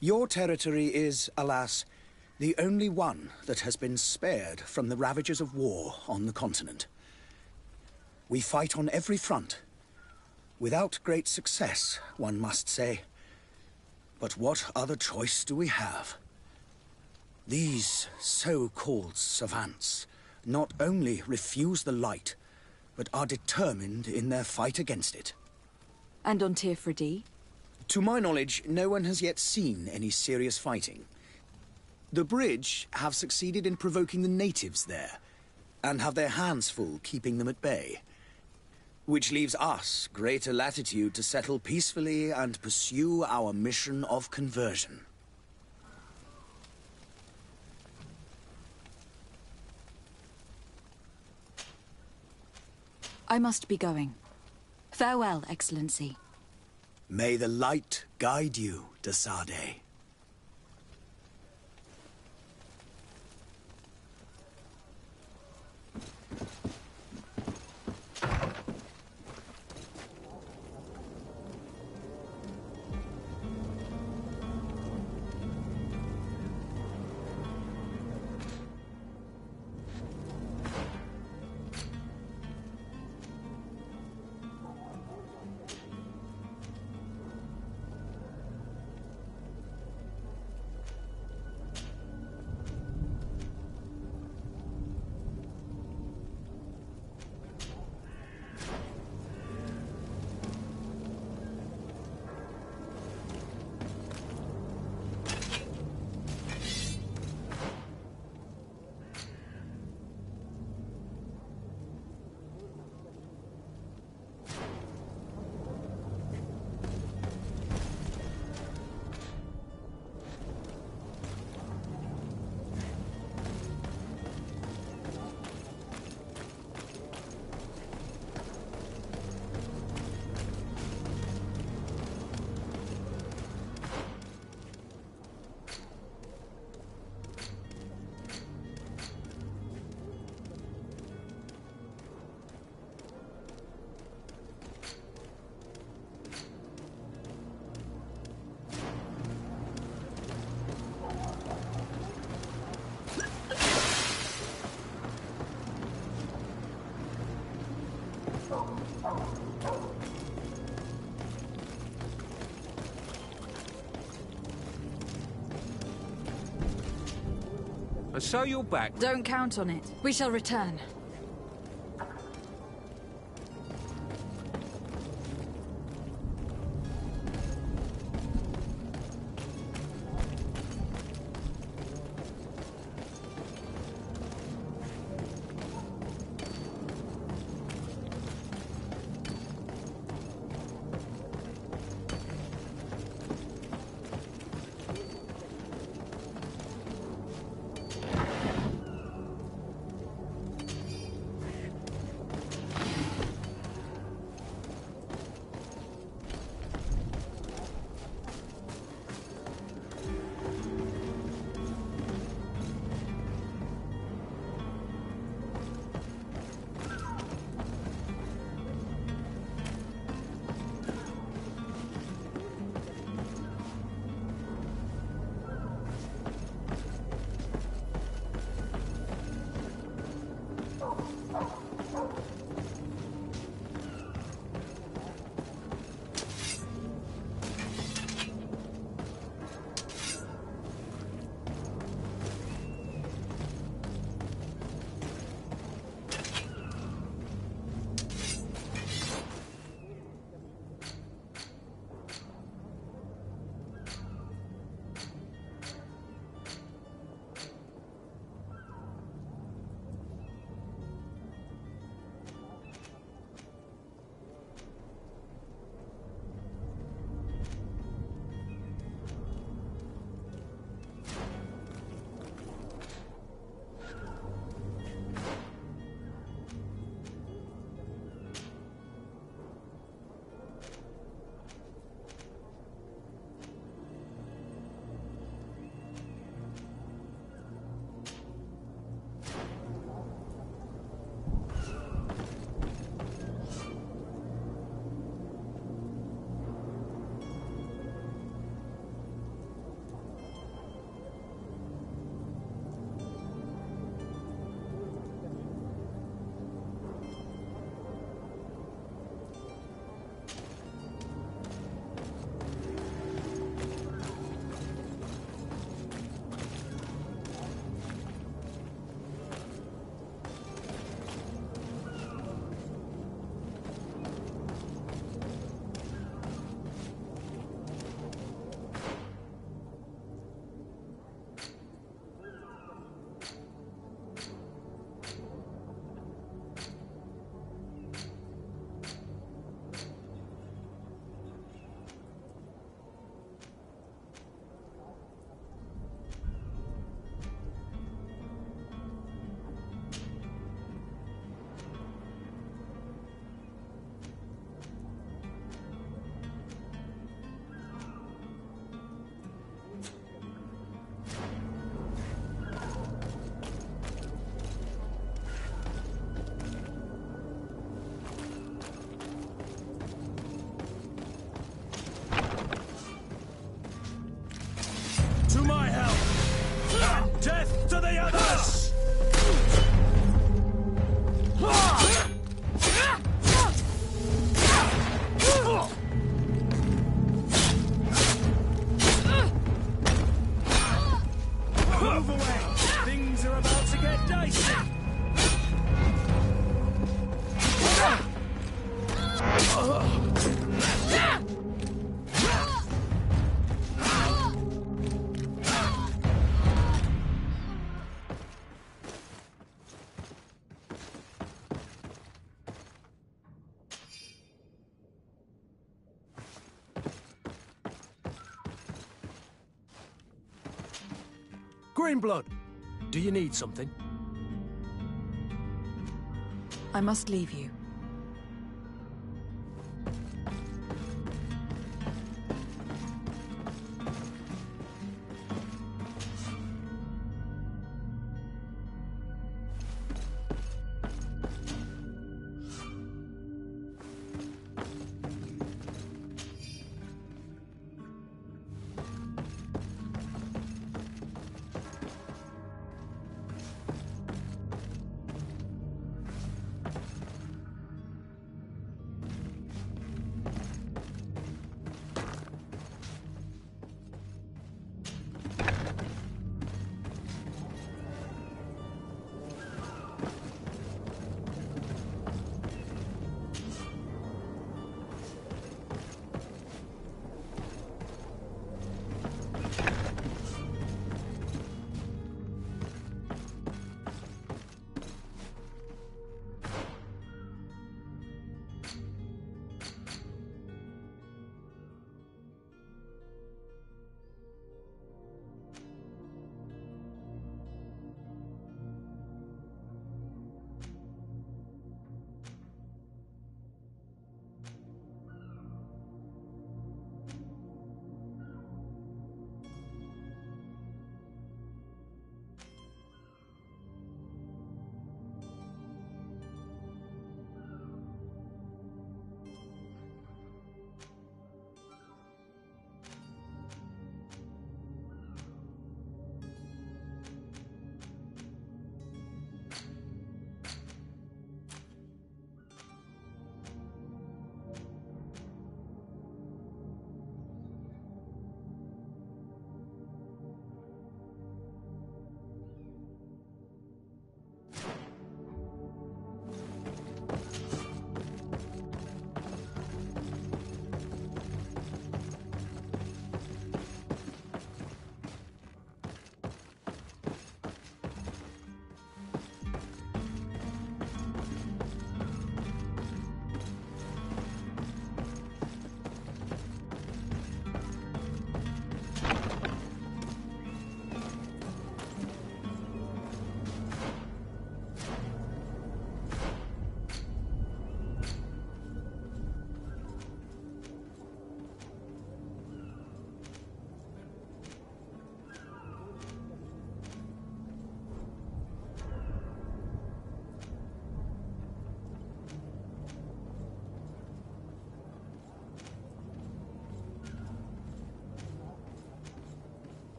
Your territory is, alas, the only one that has been spared from the ravages of war on the continent. We fight on every front. Without great success, one must say. But what other choice do we have? These so-called savants not only refuse the light, but are determined in their fight against it. And on Tirfredi? To my knowledge, no one has yet seen any serious fighting. The bridge have succeeded in provoking the natives there, and have their hands full keeping them at bay. Which leaves us greater latitude to settle peacefully and pursue our mission of conversion. I must be going. Farewell, Excellency. May the light guide you, de Sade. And so you're back. Don't count on it. We shall return. Greenblood, do you need something? I must leave you.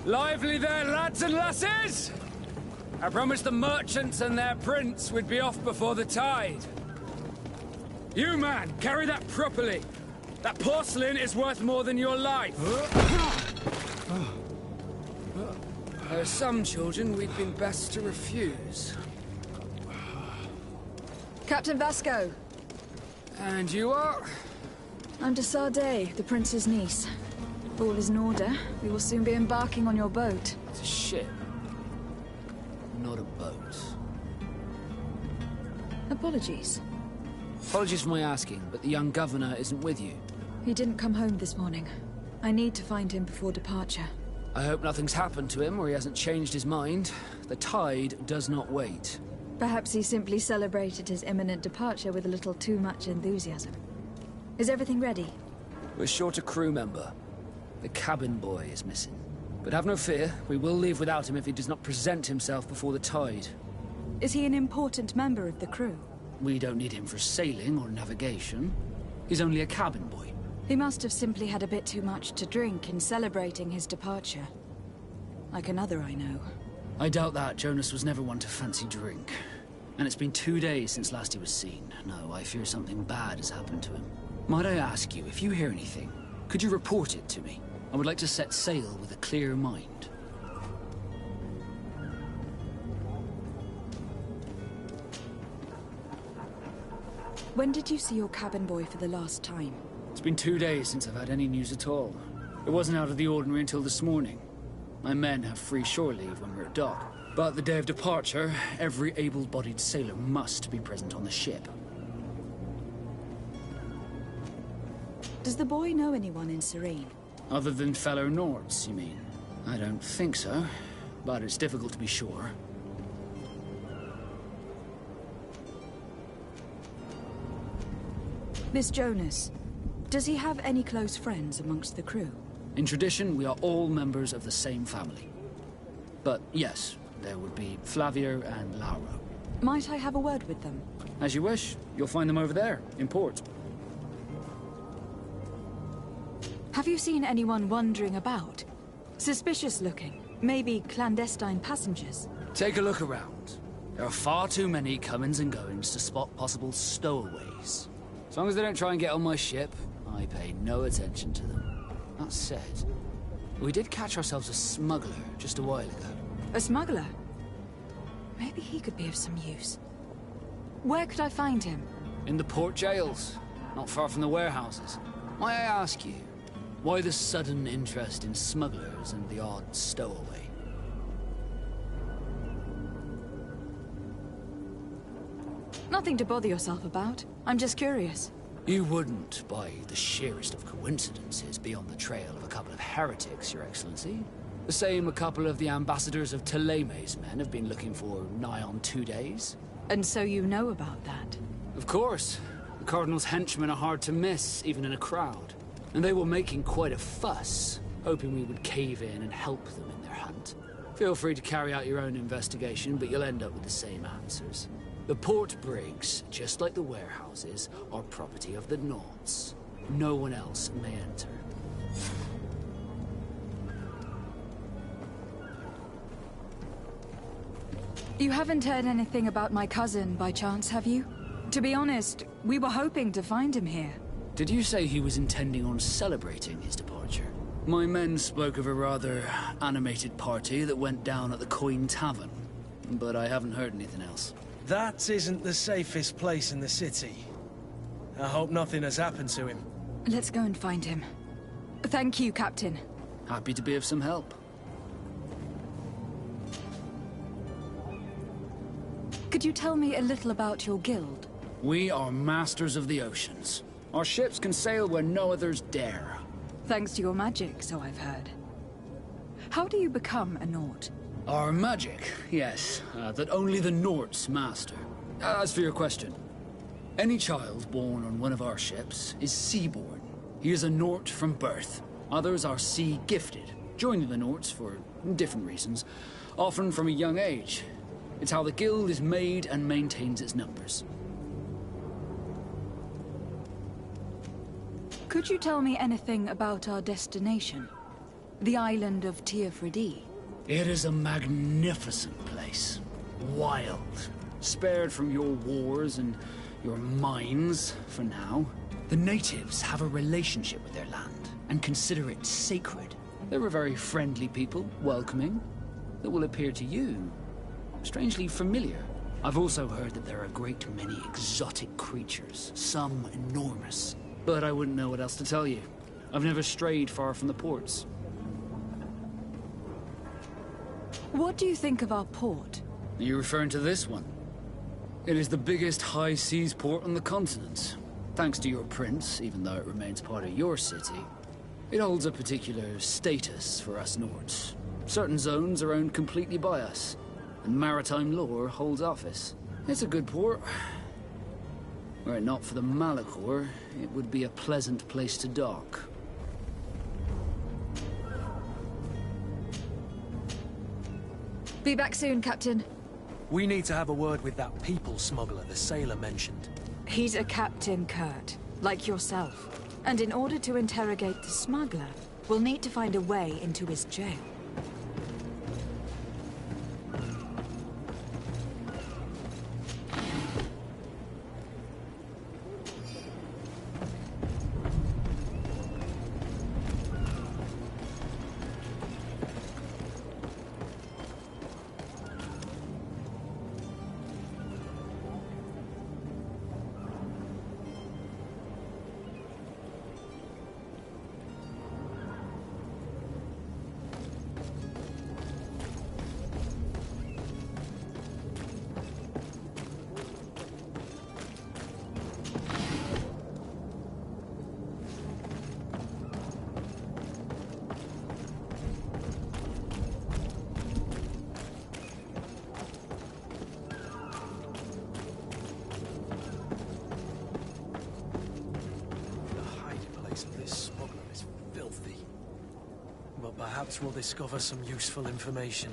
Lively there, lads and lasses! I promised the merchants and their prince we'd be off before the tide. You, man, carry that properly. That porcelain is worth more than your life. There are some children we'd been best to refuse. Captain Vasco. And you are? I'm de Sardet, the prince's niece. If all is in order, we will soon be embarking on your boat. It's a ship, not a boat. Apologies. Apologies for my asking, but the young governor isn't with you. He didn't come home this morning. I need to find him before departure. I hope nothing's happened to him or he hasn't changed his mind. The tide does not wait. Perhaps he simply celebrated his imminent departure with a little too much enthusiasm. Is everything ready? We're short a crew member. The cabin boy is missing. But have no fear, we will leave without him if he does not present himself before the tide. Is he an important member of the crew? We don't need him for sailing or navigation. He's only a cabin boy. He must have simply had a bit too much to drink in celebrating his departure. Like another I know. I doubt that. Jonas was never one to fancy drink. And it's been 2 days since last he was seen. No, I fear something bad has happened to him. Might I ask you, if you hear anything, could you report it to me? I would like to set sail with a clear mind. When did you see your cabin boy for the last time? It's been 2 days since I've had any news at all. It wasn't out of the ordinary until this morning. My men have free shore leave when we're at dock. But the day of departure, every able-bodied sailor must be present on the ship. Does the boy know anyone in Serene? Other than fellow Nords, you mean? I don't think so, but it's difficult to be sure. Miss Jonas, does he have any close friends amongst the crew? In tradition, we are all members of the same family. But yes, there would be Flavio and Laura. Might I have a word with them? As you wish. You'll find them over there, in port. Have you seen anyone wandering about? Suspicious looking. Maybe clandestine passengers? Take a look around. There are far too many comings and goings to spot possible stowaways. As long as they don't try and get on my ship, I pay no attention to them. That said, we did catch ourselves a smuggler just a while ago. A smuggler? Maybe he could be of some use. Where could I find him? In the port jails, not far from the warehouses. May I ask you, why the sudden interest in smugglers and the odd stowaway? Nothing to bother yourself about. I'm just curious. You wouldn't, by the sheerest of coincidences, be on the trail of a couple of heretics, Your Excellency. The same a couple of the ambassadors of Teleme's men have been looking for nigh on 2 days. And so you know about that? Of course. The Cardinal's henchmen are hard to miss, even in a crowd. And they were making quite a fuss, hoping we would cave in and help them in their hunt. Feel free to carry out your own investigation, but you'll end up with the same answers. The port brigs, just like the warehouses, are property of the Nords. No one else may enter. You haven't heard anything about my cousin, by chance, have you? To be honest, we were hoping to find him here. Did you say he was intending on celebrating his departure? My men spoke of a rather animated party that went down at the Coin Tavern, but I haven't heard anything else. That isn't the safest place in the city. I hope nothing has happened to him. Let's go and find him. Thank you, Captain. Happy to be of some help. Could you tell me a little about your guild? We are masters of the oceans. Our ships can sail where no others dare. Thanks to your magic, so I've heard. How do you become a Nord? Our magic, yes, that only the Nords master. As for your question, any child born on one of our ships is sea-born. He is a Nord from birth. Others are sea-gifted, joining the Nords for different reasons, often from a young age. It's how the guild is made and maintains its numbers. Could you tell me anything about our destination? The island of Teofridi? It is a magnificent place. Wild. Spared from your wars and your mines, for now. The natives have a relationship with their land, and consider it sacred. They're a very friendly people, welcoming, that will appear to you strangely familiar. I've also heard that there are a great many exotic creatures, some enormous. But I wouldn't know what else to tell you. I've never strayed far from the ports. What do you think of our port? Are you referring to this one? It is the biggest high seas port on the continent. Thanks to your prince, even though it remains part of your city, it holds a particular status for us Nords. Certain zones are owned completely by us, and maritime law holds office. It's a good port. Were it not for the Malachor, it would be a pleasant place to dock. Be back soon, Captain. We need to have a word with that people smuggler the sailor mentioned. He's a captain, Kurt, like yourself. And in order to interrogate the smuggler, we'll need to find a way into his jail. Perhaps we'll discover some useful information.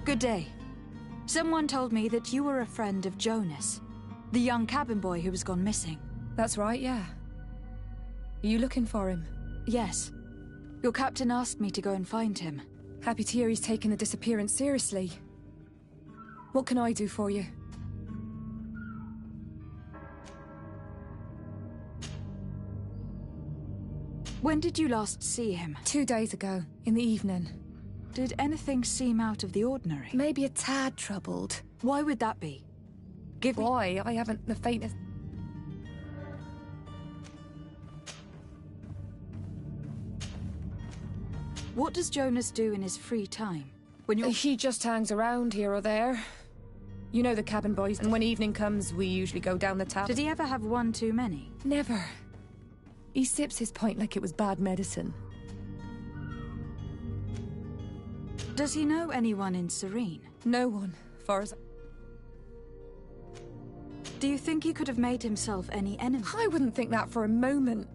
Good day. Someone told me that you were a friend of Jonas, the young cabin boy who has gone missing. That's right, yeah. Are you looking for him? Yes. Your captain asked me to go and find him. Happy to hear he's taken the disappearance seriously. What can I do for you? When did you last see him? 2 days ago, in the evening. Did anything seem out of the ordinary? Maybe a tad troubled. Why would that be? Why? I haven't the faintest... What does Jonas do in his free time? When you're... He just hangs around here or there. You know the cabin boys, and when evening comes, we usually go down the tap. Did he ever have one too many? Never. He sips his pint like it was bad medicine. Does he know anyone in Serene? No one, far as... Do you think he could have made himself any enemy? I wouldn't think that for a moment.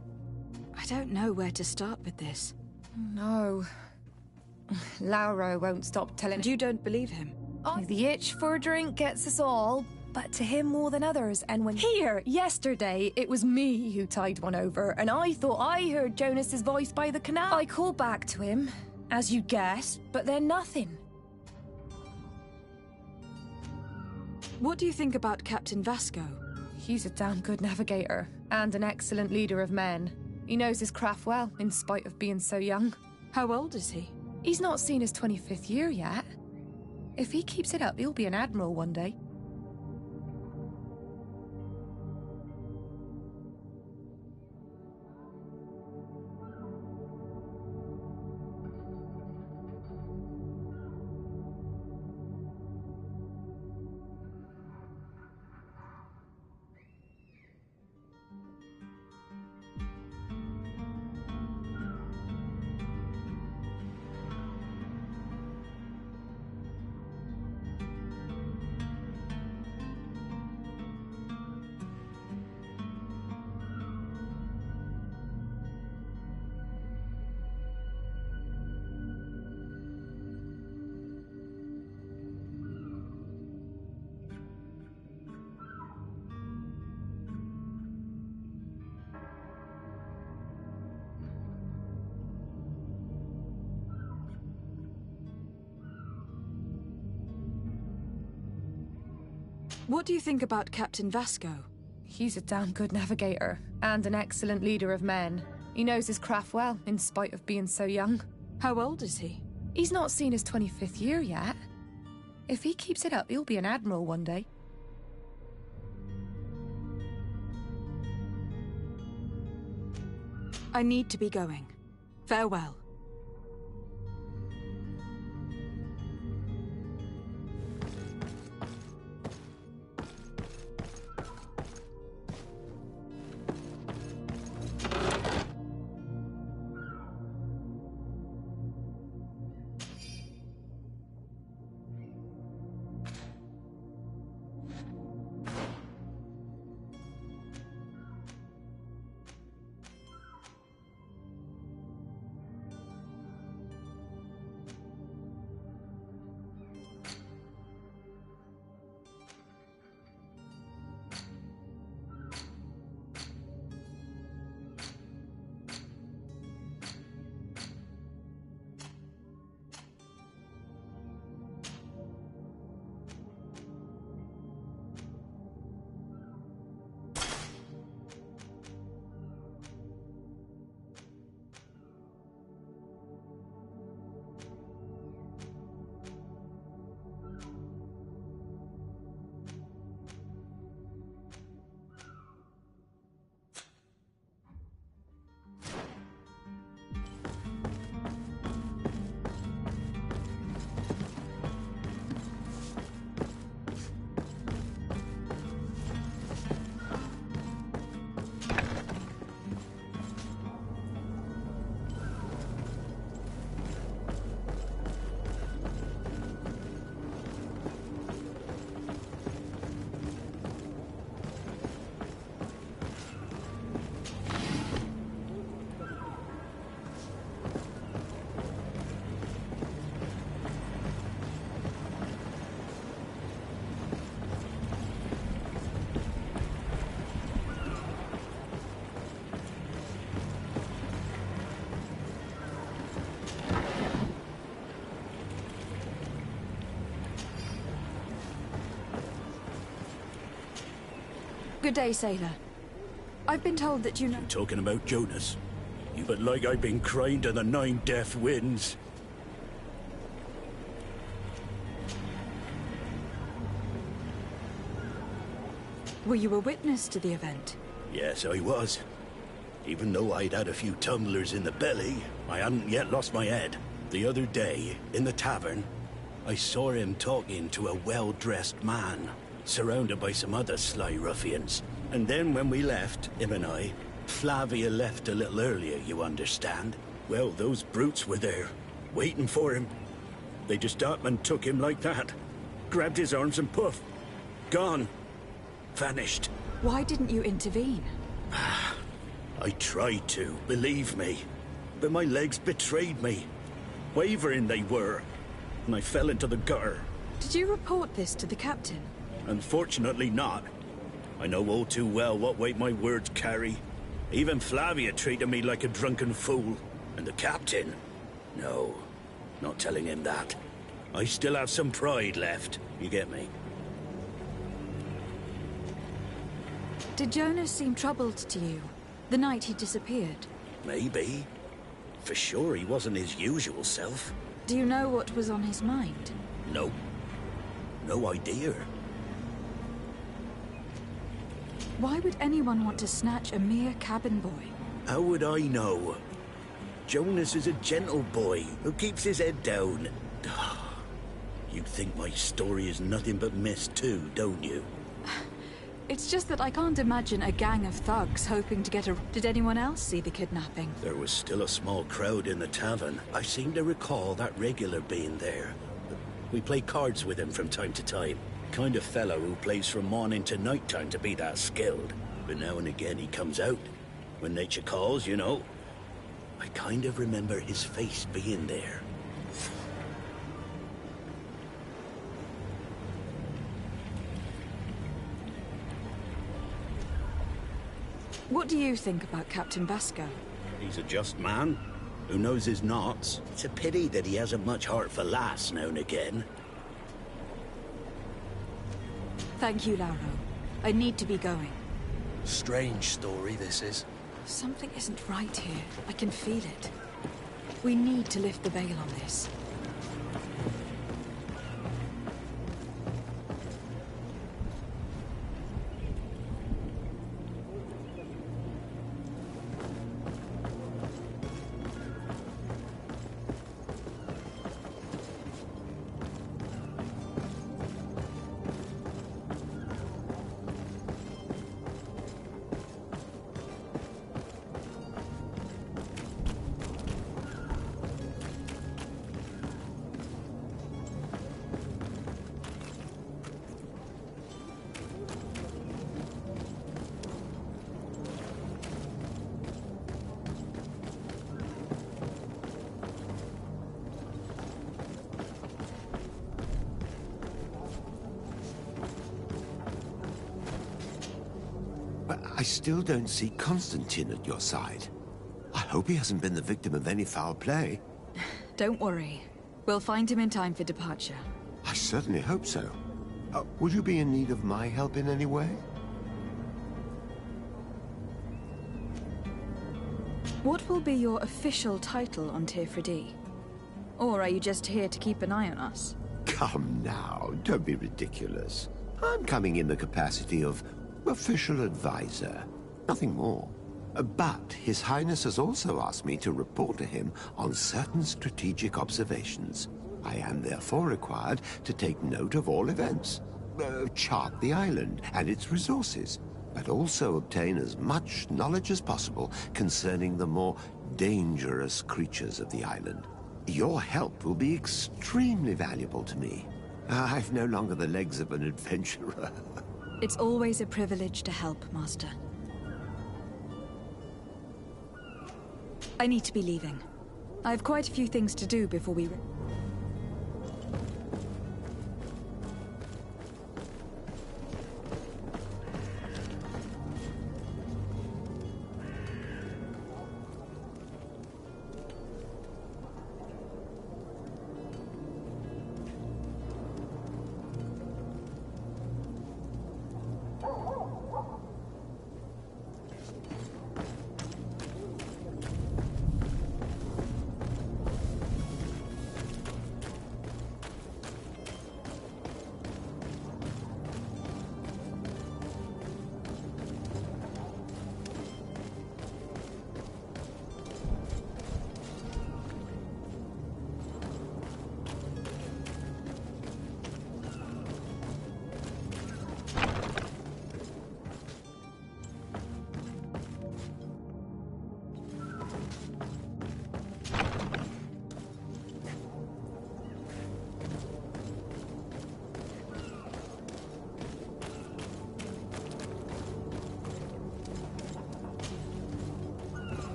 I don't know where to start with this. No. Lauro won't stop telling... And you don't believe him? The itch for a drink gets us all, but to him more than others, and when... Here, yesterday, it was me who tied one over, and I thought I heard Jonas's voice by the canal. I called back to him, as you guessed, but then nothing. What do you think about Captain Vasco? He's a damn good navigator, and an excellent leader of men. He knows his craft well, in spite of being so young. How old is he? He's not seen his 25th year yet. If he keeps it up, he'll be an admiral one day. What do you think about Captain Vasco? He's a damn good navigator, and an excellent leader of men. He knows his craft well, in spite of being so young. How old is he? He's not seen his 25th year yet. If he keeps it up, he'll be an admiral one day. I need to be going. Farewell. Good day, sailor. I've been told that you know... You talking about Jonas? You but like I've been crying to the 9 deaf winds. Were you a witness to the event? Yes, I was. Even though I'd had a few tumblers in the belly, I hadn't yet lost my head. The other day, in the tavern, I saw him talking to a well-dressed man, surrounded by some other sly ruffians. And then when we left, him and I, Flavia left a little earlier, you understand? Well, those brutes were there, waiting for him. They just up and took him like that. Grabbed his arms and poof. Gone. Vanished. Why didn't you intervene? I tried to, believe me. But my legs betrayed me. Wavering they were. And I fell into the gutter. Did you report this to the captain? Unfortunately not. I know all too well what weight my words carry. Even Flavia treated me like a drunken fool. And the captain? No, not telling him that. I still have some pride left, you get me? Did Jonas seem troubled to you, the night he disappeared? Maybe. For sure he wasn't his usual self. Do you know what was on his mind? No. No idea. Why would anyone want to snatch a mere cabin boy? How would I know? Jonas is a gentle boy who keeps his head down. You think my story is nothing but mess too, don't you? It's just that I can't imagine a gang of thugs hoping to get a... Did anyone else see the kidnapping? There was still a small crowd in the tavern. I seem to recall that regular being there. We play cards with him from time to time. Kind of fellow who plays from morning to night time to be that skilled. But now and again he comes out. When nature calls, you know. I kind of remember his face being there. What do you think about Captain Basco? He's a just man who knows his knots. It's a pity that he hasn't much heart for lass now and again. Thank you, Lauro. I need to be going. Strange story, this is. Something isn't right here. I can feel it. We need to lift the veil on this. I still don't see Constantine at your side. I hope he hasn't been the victim of any foul play. Don't worry. We'll find him in time for departure. I certainly hope so. Would you be in need of my help in any way? What will be your official title on Tirfredi? Or are you just here to keep an eye on us? Come now, don't be ridiculous. I'm coming in the capacity of official advisor, nothing more. But His Highness has also asked me to report to him on certain strategic observations. I am therefore required to take note of all events, chart the island and its resources, but also obtain as much knowledge as possible concerning the more dangerous creatures of the island. Your help will be extremely valuable to me. I've no longer the legs of an adventurer. It's always a privilege to help, Master. I need to be leaving. I have quite a few things to do before we...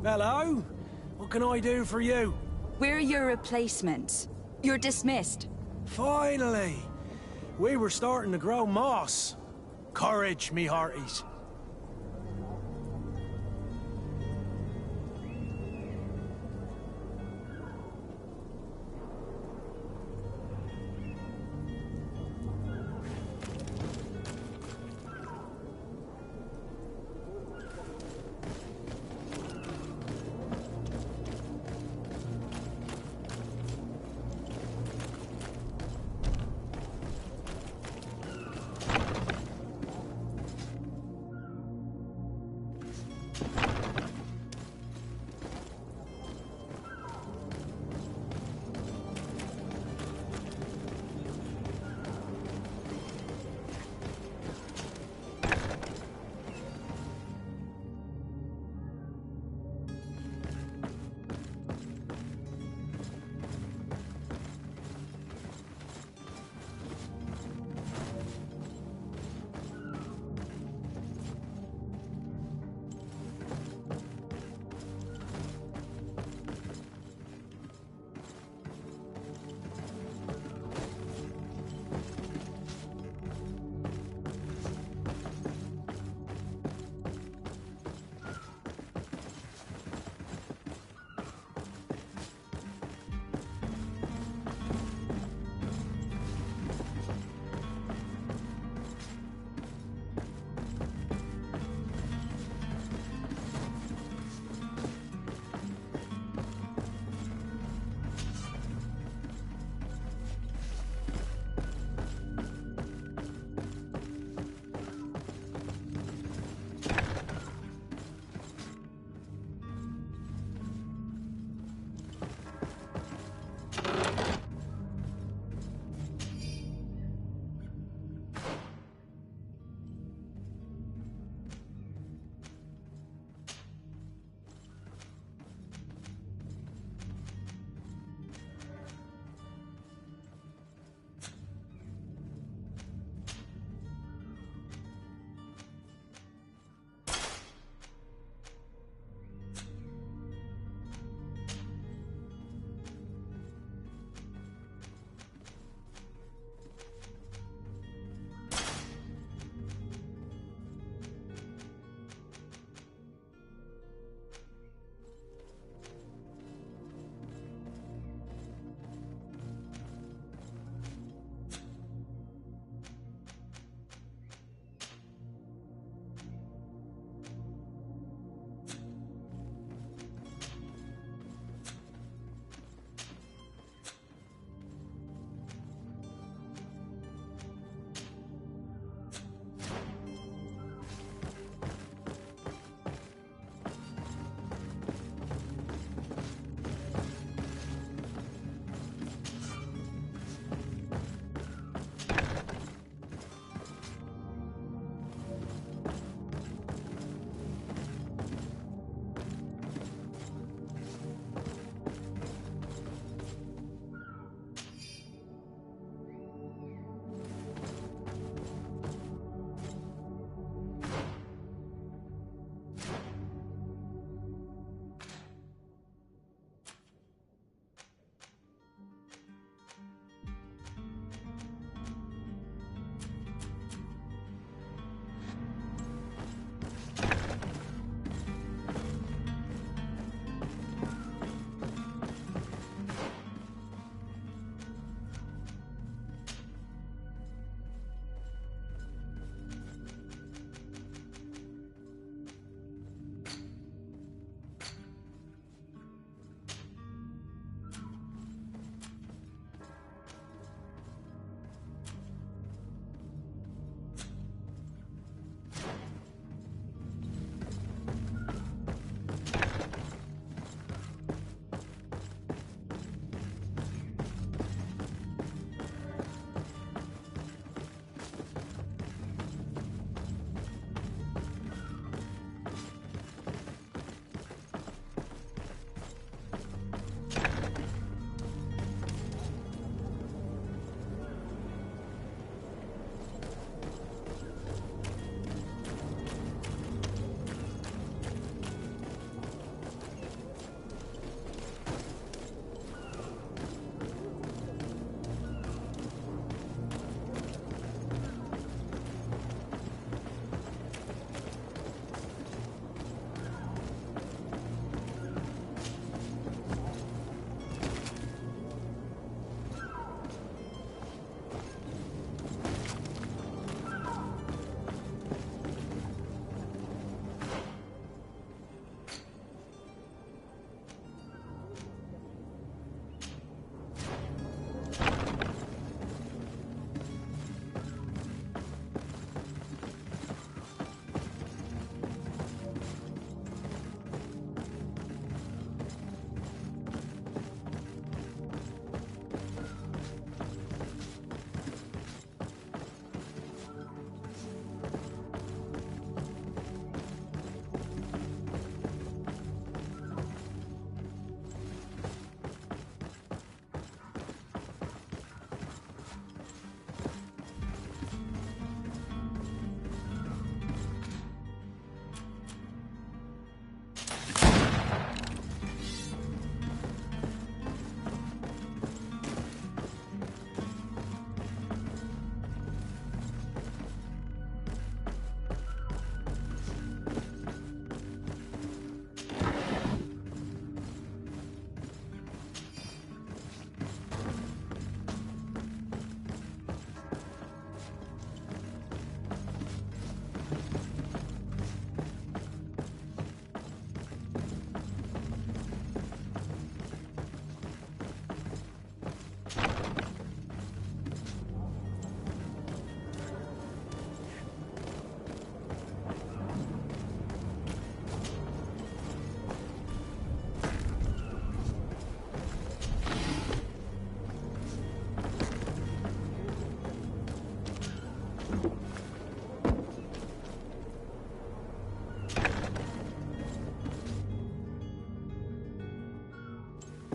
Hello? What can I do for you? We're your replacements. You're dismissed. Finally! We were starting to grow moss. Courage, me hearties.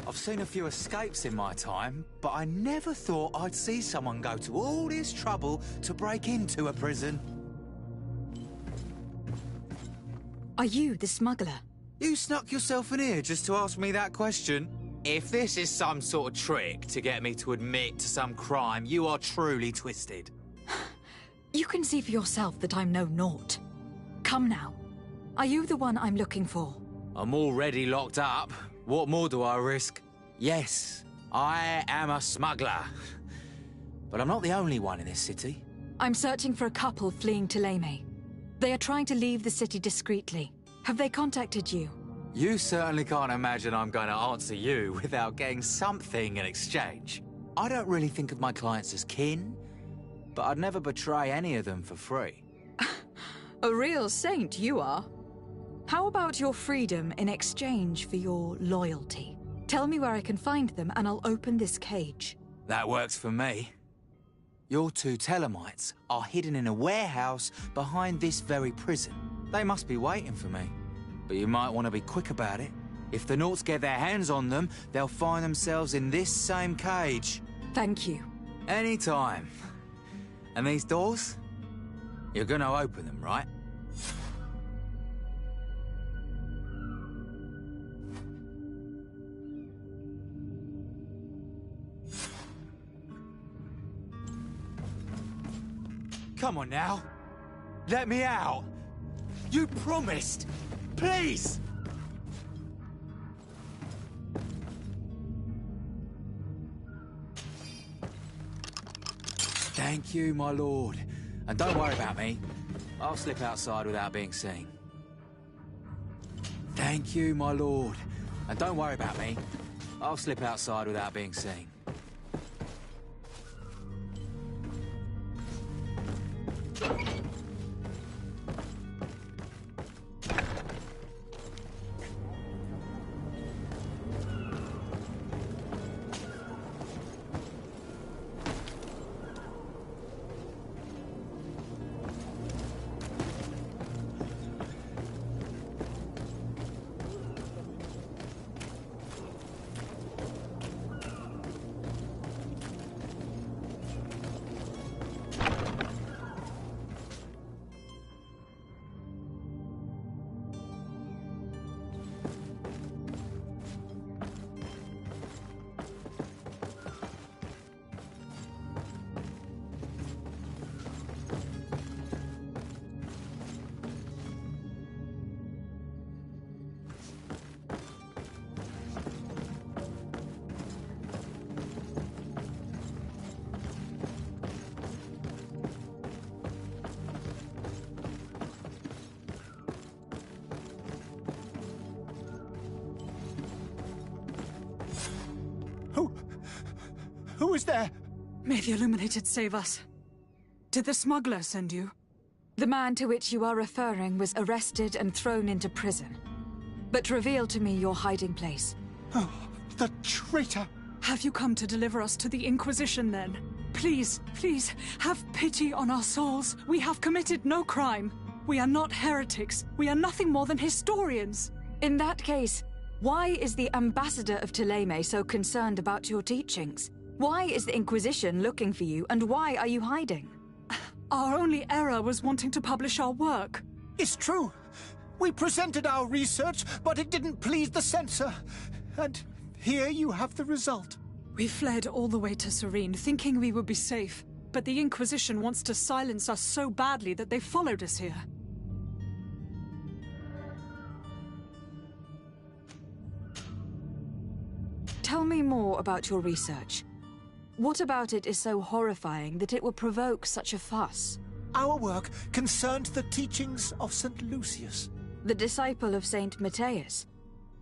I've seen a few escapes in my time, but I never thought I'd see someone go to all this trouble to break into a prison. Are you the smuggler? You snuck yourself in here just to ask me that question? If this is some sort of trick to get me to admit to some crime, you are truly twisted. You can see for yourself that I'm no naught. Come now. Are you the one I'm looking for? I'm already locked up. What more do I risk? Yes, I am a smuggler. But I'm not the only one in this city. I'm searching for a couple fleeing Thélème. They are trying to leave the city discreetly. Have they contacted you? You certainly can't imagine I'm going to answer you without getting something in exchange. I don't really think of my clients as kin, but I'd never betray any of them for free. A real saint you are. How about your freedom in exchange for your loyalty? Tell me where I can find them and I'll open this cage. That works for me. Your two Thelemites are hidden in a warehouse behind this very prison. They must be waiting for me. But you might want to be quick about it. If the Naughts get their hands on them, they'll find themselves in this same cage. Thank you. Anytime. And these doors? You're gonna open them, right? Come on now. Let me out. You promised. Please. Thank you, my lord. And don't worry about me. I'll slip outside without being seen. Thank you, my lord. And don't worry about me. I'll slip outside without being seen. Who is there? May the Illuminated save us. Did the smuggler send you? The man to which you are referring was arrested and thrown into prison. But reveal to me your hiding place. Oh, the traitor! Have you come to deliver us to the Inquisition, then? Please, please, have pity on our souls. We have committed no crime. We are not heretics. We are nothing more than historians. In that case, why is the ambassador of Thélème so concerned about your teachings? Why is the Inquisition looking for you, and why are you hiding? Our only error was wanting to publish our work. It's true. We presented our research, but it didn't please the censor. And here you have the result. We fled all the way to Serene, thinking we would be safe. But the Inquisition wants to silence us so badly that they followed us here. Tell me more about your research. What about it is so horrifying that it will provoke such a fuss? Our work concerned the teachings of St. Lucius. The disciple of St. Matthias?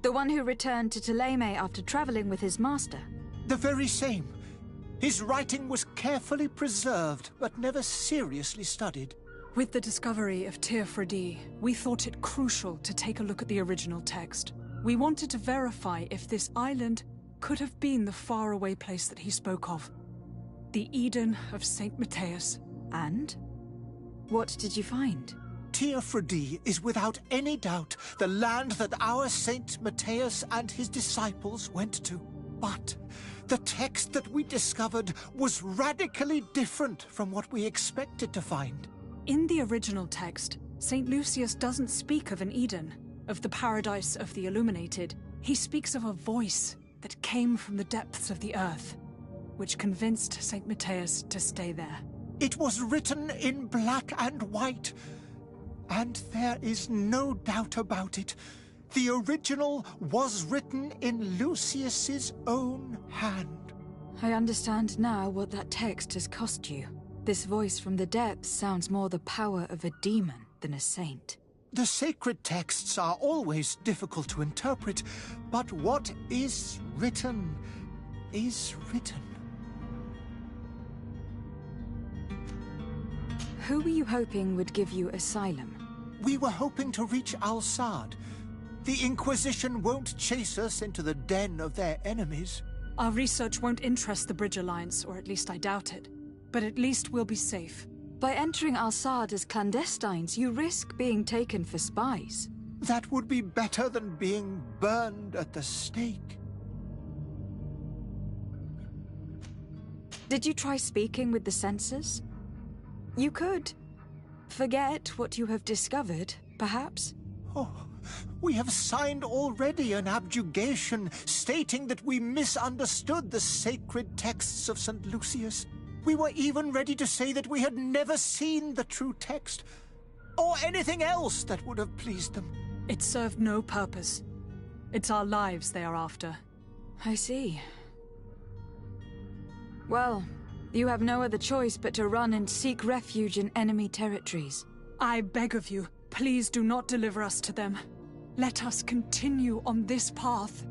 The one who returned to Thélème after traveling with his master? The very same. His writing was carefully preserved, but never seriously studied. With the discovery of Teofredi, we thought it crucial to take a look at the original text. We wanted to verify if this island could have been the faraway place that he spoke of. The Eden of St. Matthias. And? What did you find? Teofrodi is without any doubt the land that our Saint Matthias and his disciples went to. But the text that we discovered was radically different from what we expected to find. In the original text, St. Lucius doesn't speak of an Eden, of the paradise of the illuminated. He speaks of a voice that came from the depths of the earth, which convinced St. Matthias to stay there. It was written in black and white, and there is no doubt about it. The original was written in Lucius's own hand. I understand now what that text has cost you. This voice from the depths sounds more the power of a demon than a saint. The sacred texts are always difficult to interpret, but what is written is written. Who were you hoping would give you asylum? We were hoping to reach Al-Sad. The Inquisition won't chase us into the den of their enemies. Our research won't interest the Bridge Alliance, or at least I doubt it. But at least we'll be safe. By entering Al-Sad as clandestines, you risk being taken for spies. That would be better than being burned at the stake. Did you try speaking with the censors? You could. Forget what you have discovered, perhaps. Oh, we have signed already an abjugation stating that we misunderstood the sacred texts of St. Lucius. We were even ready to say that we had never seen the true text, or anything else that would have pleased them. It served no purpose. It's our lives they are after. I see. Well, you have no other choice but to run and seek refuge in enemy territories. I beg of you, please do not deliver us to them. Let us continue on this path.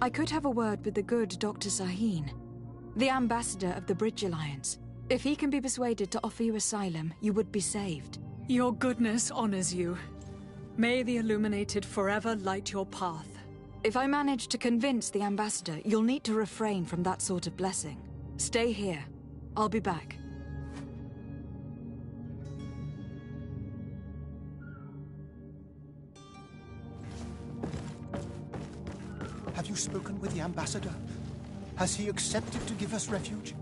I could have a word with the good Dr. Sahin, the ambassador of the Bridge Alliance. If he can be persuaded to offer you asylum, you would be saved. Your goodness honors you. May the Illuminated forever light your path. If I manage to convince the ambassador, you'll need to refrain from that sort of blessing. Stay here. I'll be back. Have you spoken with the ambassador? Has he accepted to give us refuge?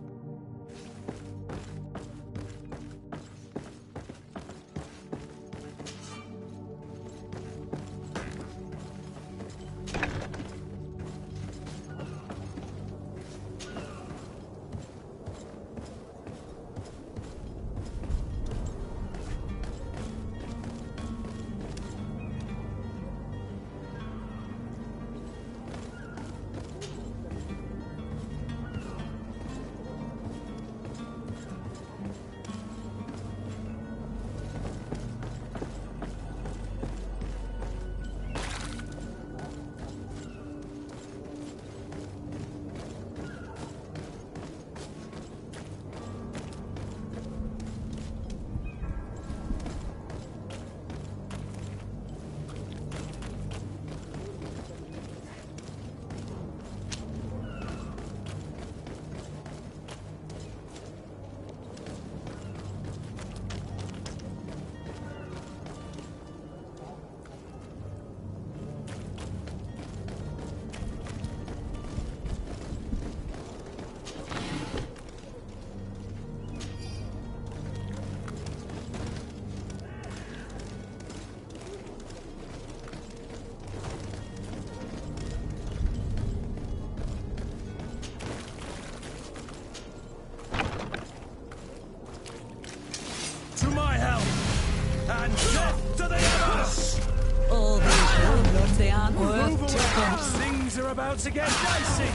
Things are about to get dicey!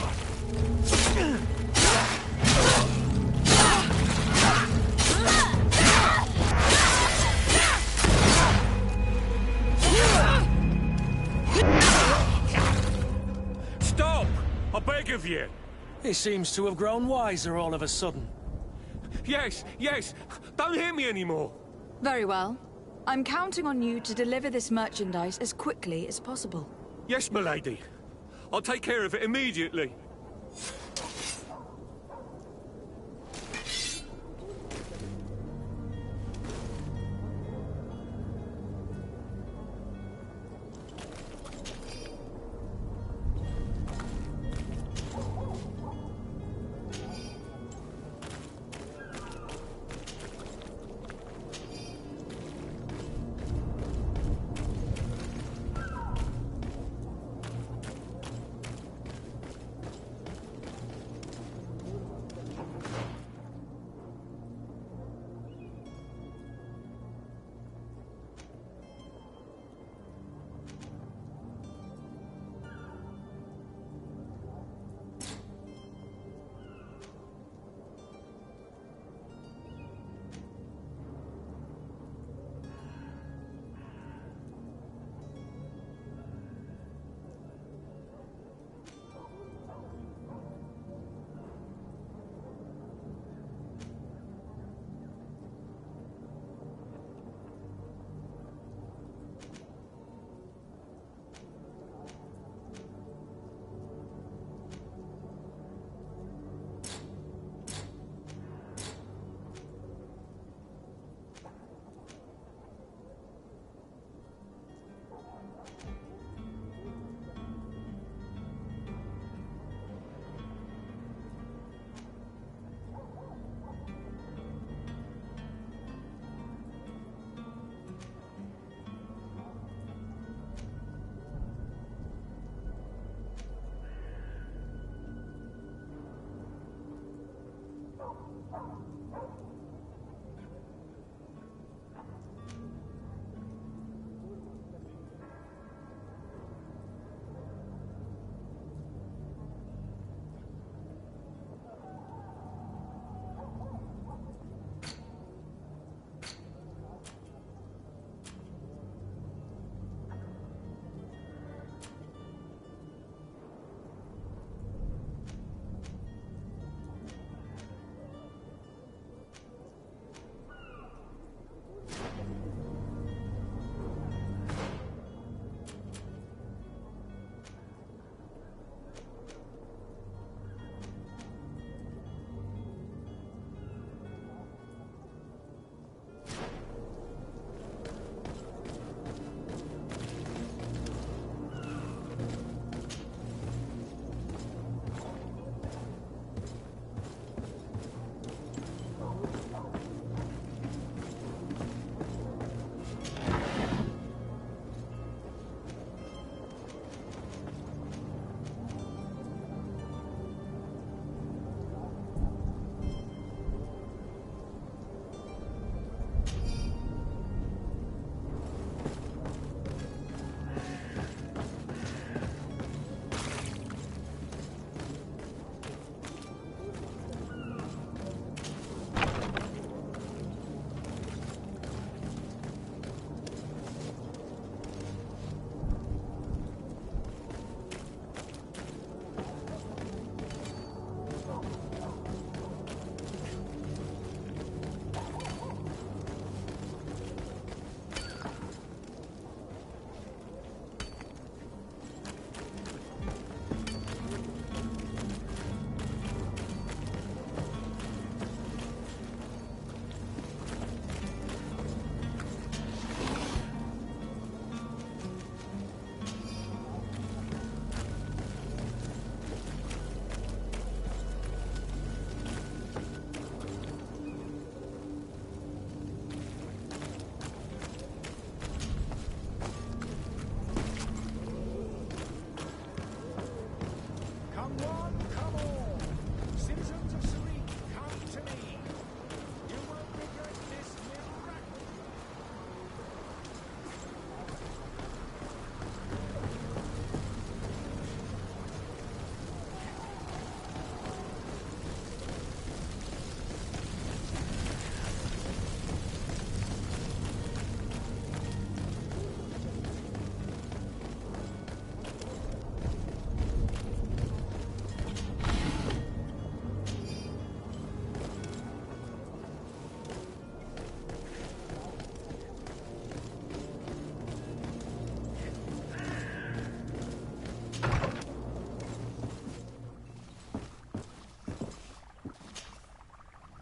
Stop! I beg of you! He seems to have grown wiser all of a sudden. Yes, yes! Don't hit me anymore! Very well. I'm counting on you to deliver this merchandise as quickly as possible. Yes, milady. I'll take care of it immediately.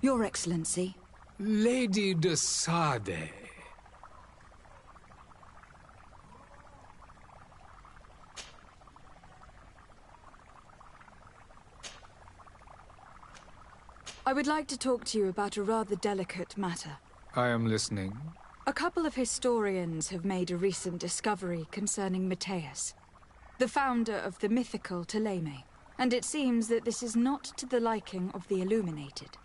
Your Excellency. Lady de Sade. I would like to talk to you about a rather delicate matter. I am listening. A couple of historians have made a recent discovery concerning Matthias, the founder of the mythical Ptolemy, and it seems that this is not to the liking of the Illuminated.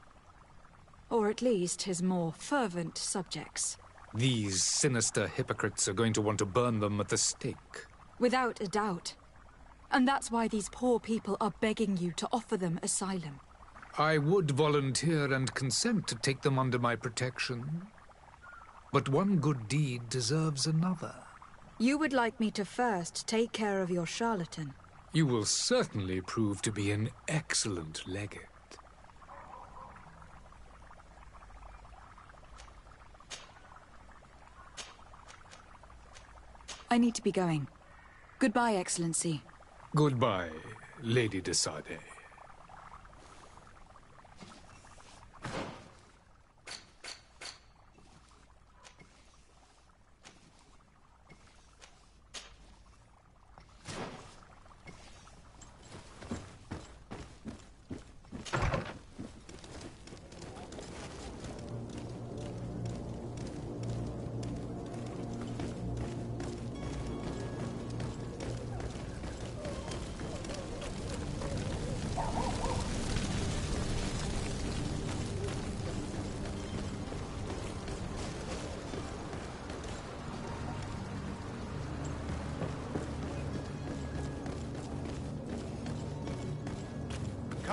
Or at least his more fervent subjects. These sinister hypocrites are going to want to burn them at the stake. Without a doubt. And that's why these poor people are begging you to offer them asylum. I would volunteer and consent to take them under my protection. But one good deed deserves another. You would like me to first take care of your charlatan. You will certainly prove to be an excellent legate. I need to be going. Goodbye, Excellency. Goodbye, Lady de Sade.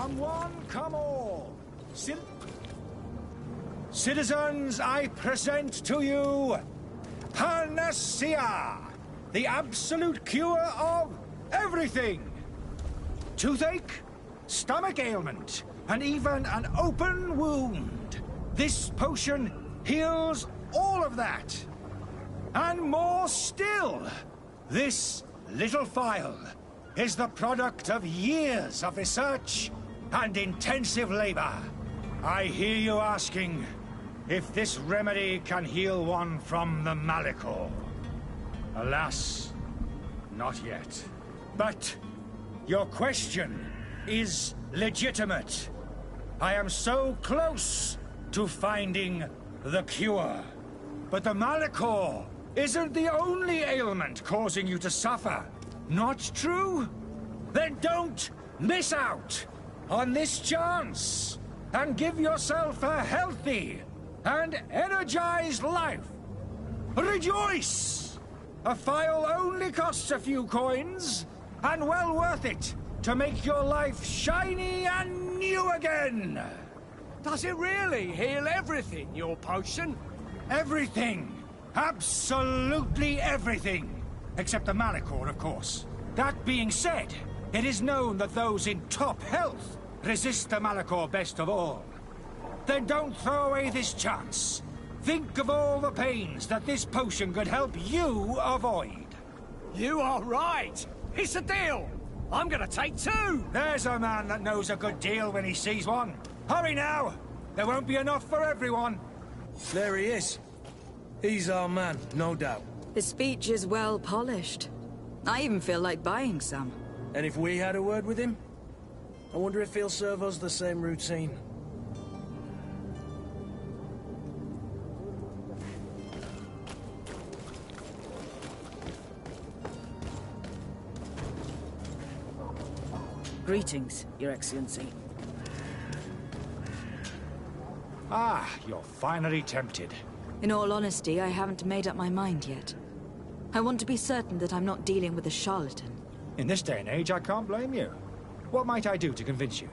Come one, come all. Citizens, I present to you Panacea, the absolute cure of everything. Toothache, stomach ailment, and even an open wound. This potion heals all of that. And more still, this little phial is the product of years of research and intensive labor. I hear you asking if this remedy can heal one from the Malichor. Alas, not yet. But your question is legitimate. I am so close to finding the cure. But the Malichor isn't the only ailment causing you to suffer. Not true? Then don't miss out on this chance and give yourself a healthy and energized life. Rejoice! A phial only costs a few coins, and well worth it to make your life shiny and new again. Does it really heal everything, your potion? Everything. Absolutely everything. Except the Malichor, of course. That being said, it is known that those in top health resist the Malichor best of all. Then don't throw away this chance. Think of all the pains that this potion could help you avoid. You are right. It's a deal. I'm gonna take two. There's a man that knows a good deal when he sees one. Hurry now. There won't be enough for everyone. There he is. He's our man, no doubt. His speech is well polished. I even feel like buying some. And if we had a word with him? I wonder if he'll serve us the same routine. Greetings, Your Excellency. Ah, you're finally tempted. In all honesty, I haven't made up my mind yet. I want to be certain that I'm not dealing with a charlatan. In this day and age, I can't blame you. What might I do to convince you?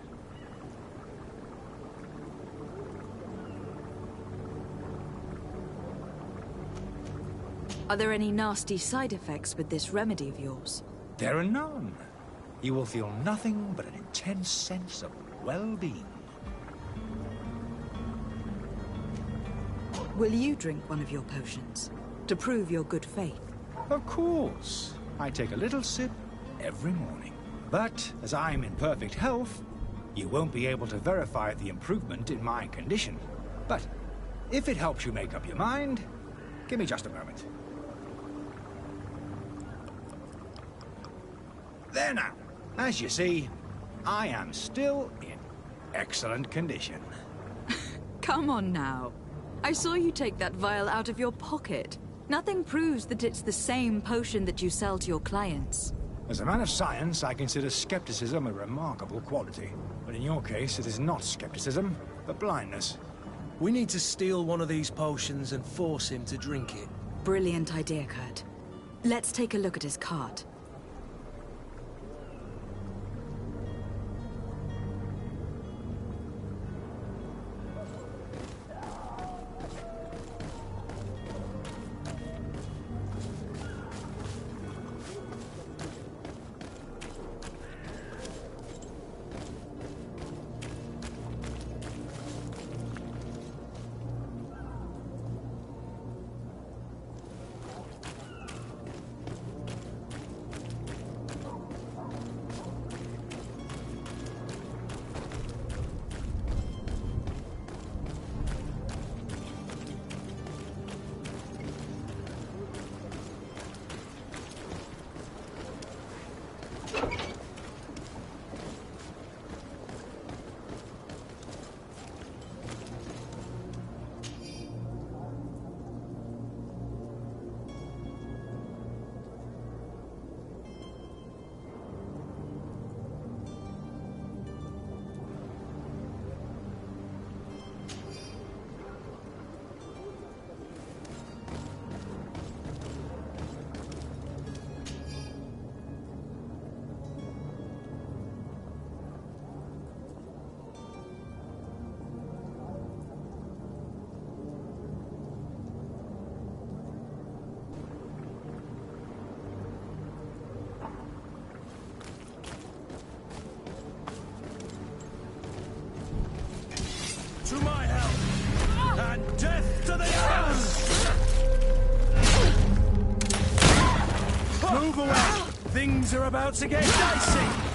Are there any nasty side effects with this remedy of yours? There are none. You will feel nothing but an intense sense of well-being. Will you drink one of your potions, to prove your good faith? Of course. I take a little sip every morning. But, as I'm in perfect health, you won't be able to verify the improvement in my condition. But, if it helps you make up your mind, give me just a moment. There now. As you see, I am still in excellent condition. Come on now. I saw you take that vial out of your pocket. Nothing proves that it's the same potion that you sell to your clients. As a man of science, I consider skepticism a remarkable quality. But in your case, it is not skepticism, but blindness. We need to steal one of these potions and force him to drink it. Brilliant idea, Kurt. Let's take a look at his cart. Move away! Things are about to get dicey!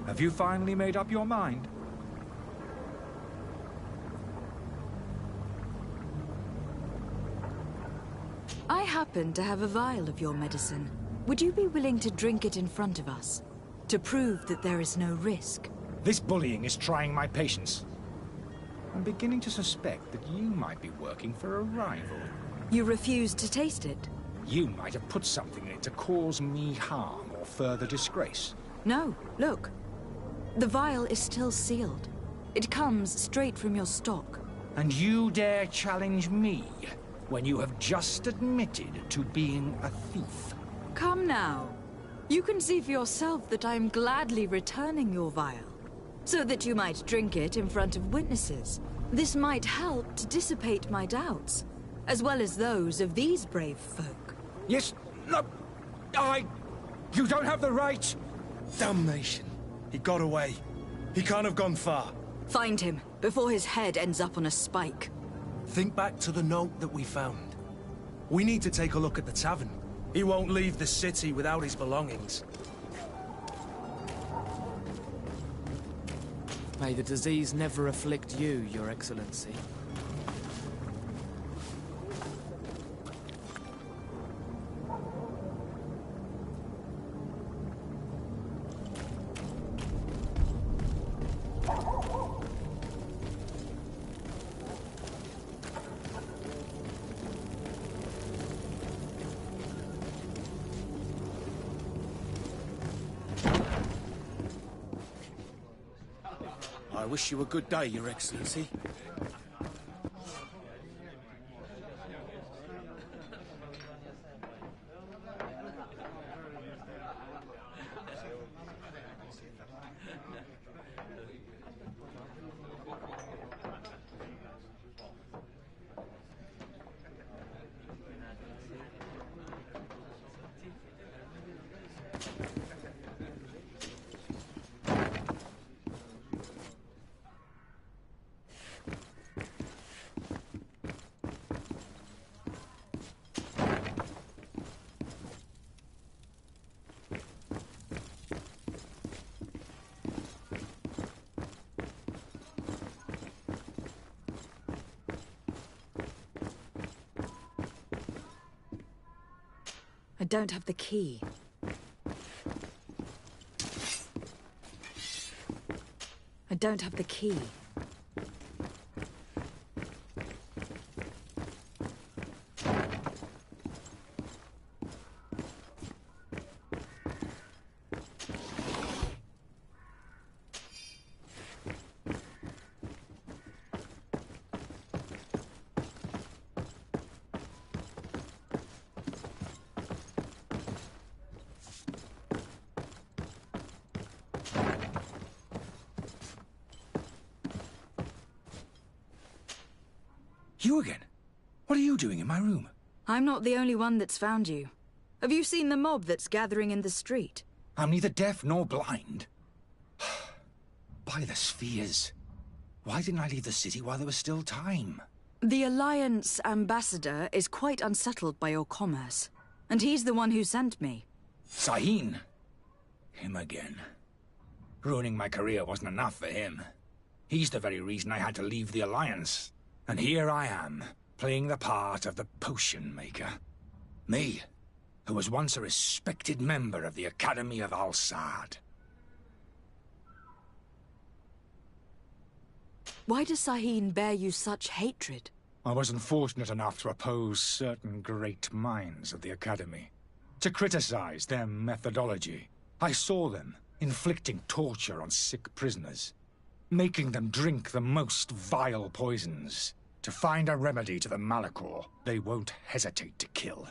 Have you finally made up your mind? I happen to have a vial of your medicine. Would you be willing to drink it in front of us? To prove that there is no risk? This bullying is trying my patience. I'm beginning to suspect that you might be working for a rival. You refuse to taste it? You might have put something in it to cause me harm or further disgrace. No, look. The vial is still sealed. It comes straight from your stock. And you dare challenge me when you have just admitted to being a thief? Come now. You can see for yourself that I am gladly returning your vial, so that you might drink it in front of witnesses. This might help to dissipate my doubts, as well as those of these brave folk. Yes, no, you don't have the right. Damnation. He got away. He can't have gone far. Find him, before his head ends up on a spike. Think back to the note that we found. We need to take a look at the tavern. He won't leave the city without his belongings. May the disease never afflict you, Your Excellency. I wish you a good day, Your Excellency. I don't have the key. I don't have the key. You again? What are you doing in my room? I'm not the only one that's found you. Have you seen the mob that's gathering in the street? I'm neither deaf nor blind. By the spheres. Why didn't I leave the city while there was still time? The Alliance ambassador is quite unsettled by your commerce. And he's the one who sent me. Sahin. Him again. Ruining my career wasn't enough for him. He's the very reason I had to leave the Alliance. And here I am, playing the part of the potion maker. Me, who was once a respected member of the Academy of Al-Sad. Why does Sahin bear you such hatred? I wasn't fortunate enough to oppose certain great minds of the Academy. To criticize their methodology. I saw them inflicting torture on sick prisoners. Making them drink the most vile poisons. To find a remedy to the Malachor they won't hesitate to kill.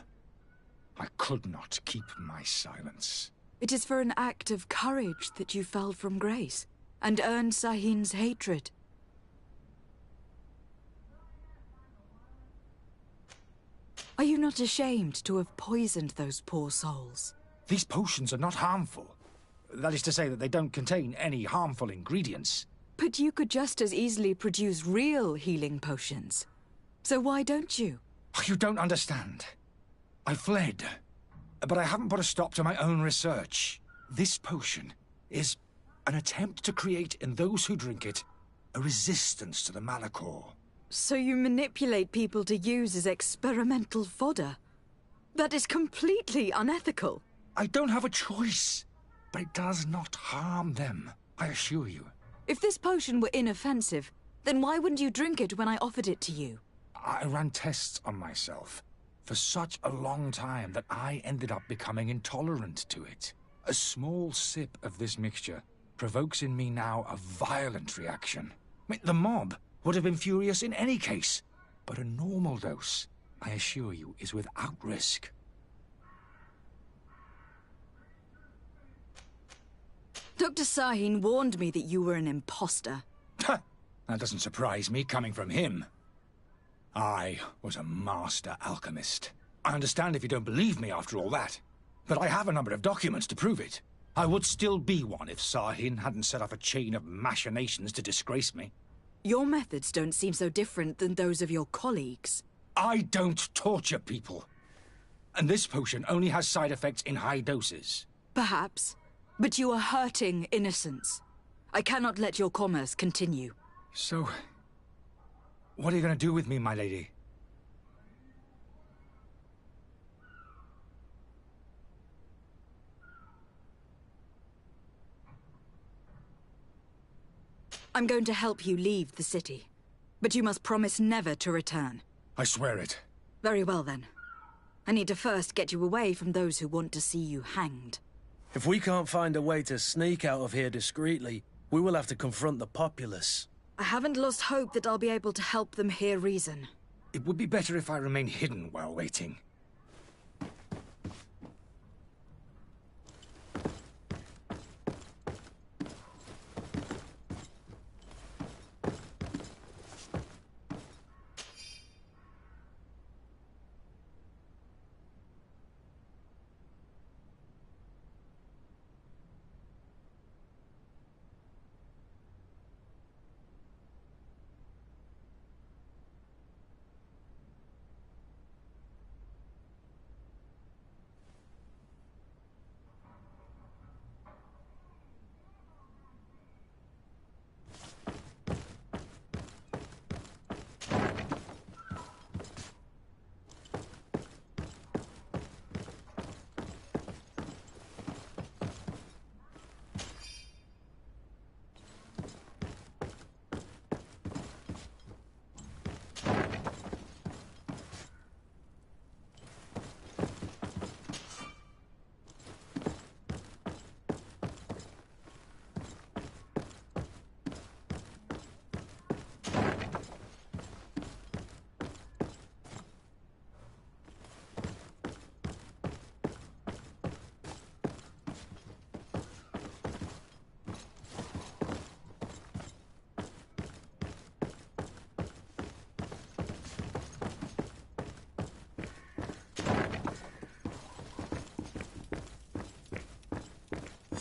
I could not keep my silence. It is for an act of courage that you fell from grace, and earned Sahin's hatred. Are you not ashamed to have poisoned those poor souls? These potions are not harmful. That is to say that they don't contain any harmful ingredients. But you could just as easily produce real healing potions. So why don't you? You don't understand. I fled. But I haven't put a stop to my own research. This potion is an attempt to create in those who drink it a resistance to the Malachor. So you manipulate people to use as experimental fodder? That is completely unethical. I don't have a choice. But it does not harm them, I assure you. If this potion were inoffensive, then why wouldn't you drink it when I offered it to you? I ran tests on myself for such a long time that I ended up becoming intolerant to it. A small sip of this mixture provokes in me now a violent reaction. The mob would have been furious in any case, but a normal dose, I assure you, is without risk. Dr. Sahin warned me that you were an imposter. That doesn't surprise me, coming from him. I was a master alchemist. I understand if you don't believe me after all that, but I have a number of documents to prove it. I would still be one if Sahin hadn't set off a chain of machinations to disgrace me. Your methods don't seem so different than those of your colleagues. I don't torture people. And this potion only has side effects in high doses. Perhaps. But you are hurting innocents. I cannot let your commerce continue. So, what are you going to do with me, my lady? I'm going to help you leave the city. But you must promise never to return. I swear it. Very well, then. I need to first get you away from those who want to see you hanged. If we can't find a way to sneak out of here discreetly, we will have to confront the populace. I haven't lost hope that I'll be able to help them hear reason. It would be better if I remain hidden while waiting.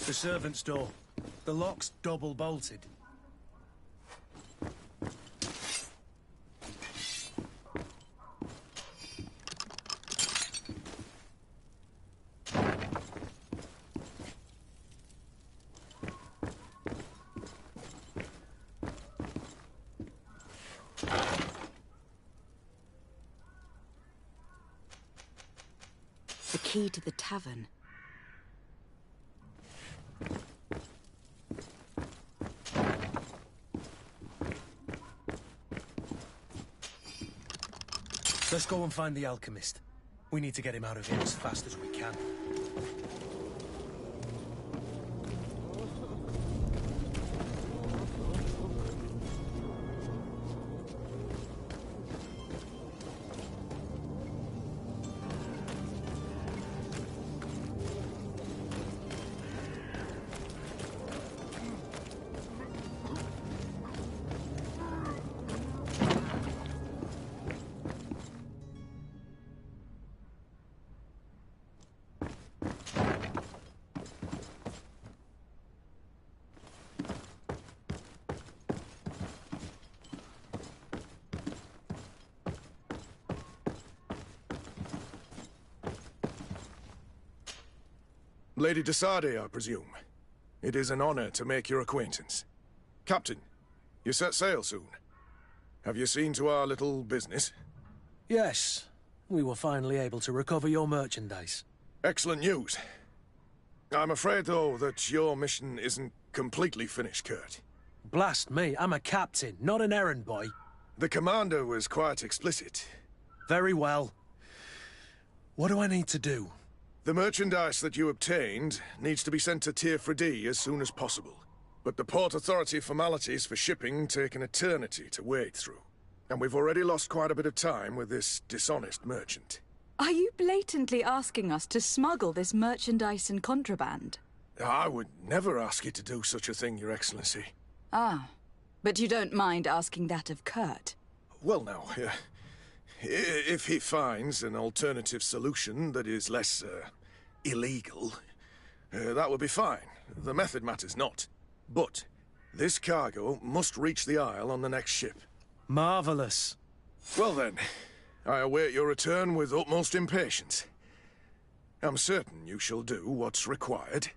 The servant's door. The lock's double bolted. The key to the tavern. Let's go and find the alchemist. We need to get him out of here as fast as we can. Lady de Sardet, I presume. It is an honor to make your acquaintance. Captain, you set sail soon. Have you seen to our little business? Yes. We were finally able to recover your merchandise. Excellent news. I'm afraid, though, that your mission isn't completely finished, Kurt. Blast me, I'm a captain, not an errand boy. The commander was quite explicit. Very well. What do I need to do? The merchandise that you obtained needs to be sent to Tier D as soon as possible. But the Port Authority formalities for shipping take an eternity to wade through. And we've already lost quite a bit of time with this dishonest merchant. Are you blatantly asking us to smuggle this merchandise and contraband? I would never ask you to do such a thing, Your Excellency. Ah, but you don't mind asking that of Kurt? Well, now, if he finds an alternative solution that is less, illegal, that would be fine. The method matters not. But this cargo must reach the Isle on the next ship. Marvelous. Well then, I await your return with utmost impatience. I'm certain you shall do what's required.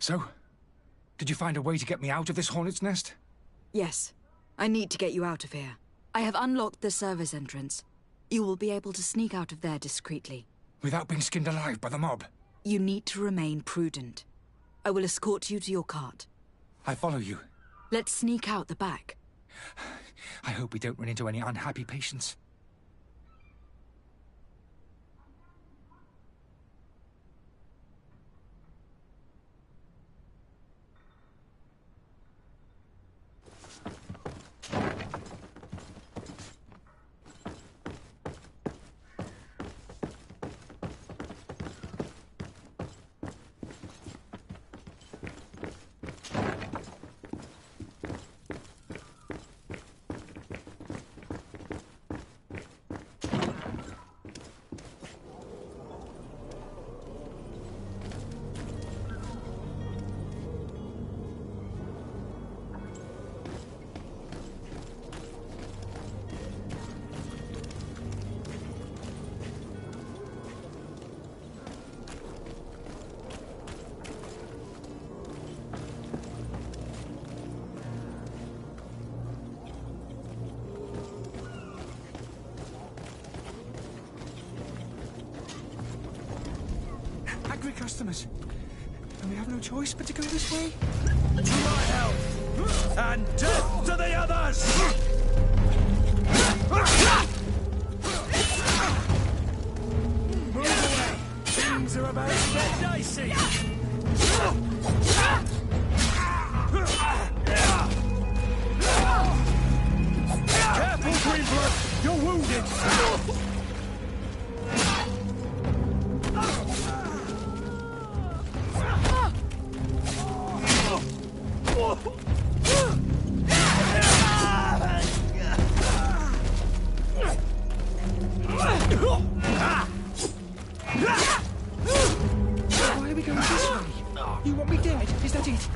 So, did you find a way to get me out of this hornet's nest? Yes. I need to get you out of here. I have unlocked the service entrance. You will be able to sneak out of there discreetly. Without being skinned alive by the mob? You need to remain prudent. I will escort you to your cart. I follow you. Let's sneak out the back. I hope we don't run into any unhappy patients. hungry customers. And we have no choice but to go this way. To my health! And death to the others! Move away! Things are about to get dicey! Careful, Greenblood! You're wounded! Why are we going this way? You want me dead? Is that it?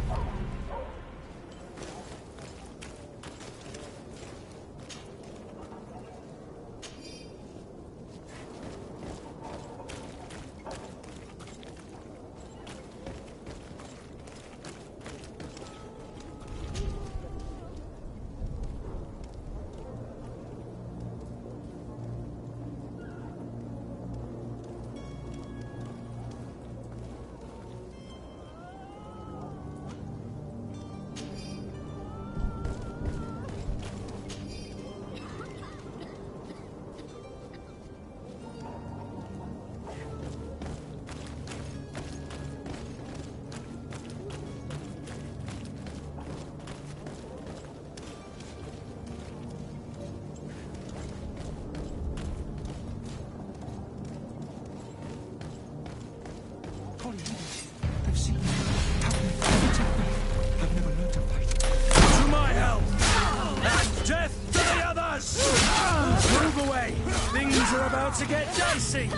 They've seen me. Help me. Protect me. I've never learned to fight. To my health! And death to the others! Move away! Things are about to get dicey!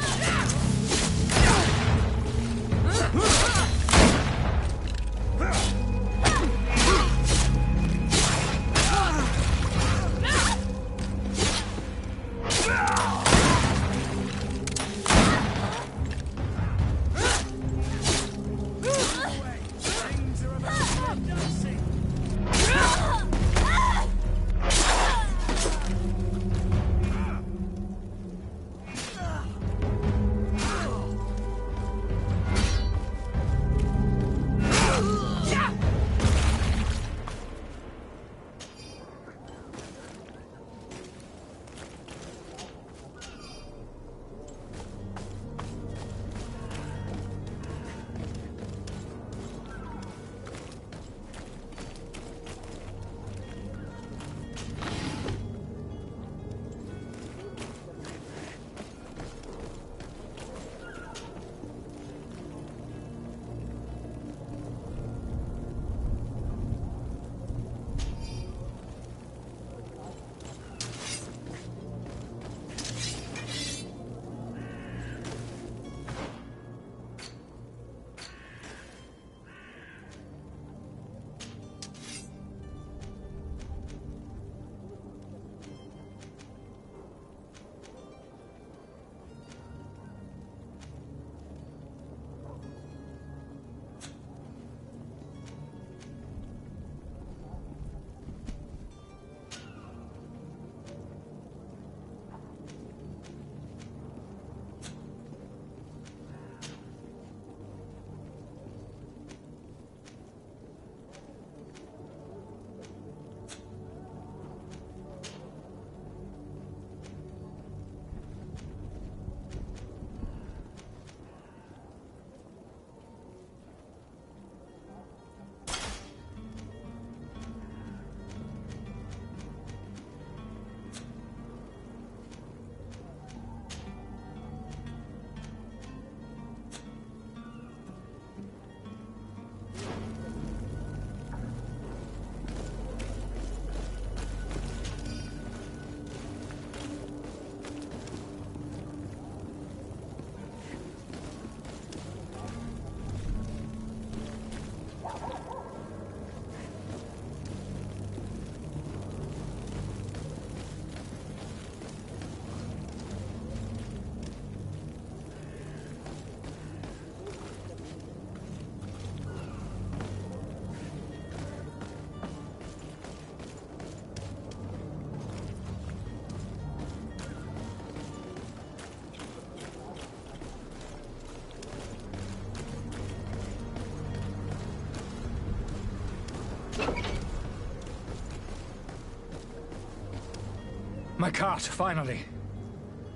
cart, finally.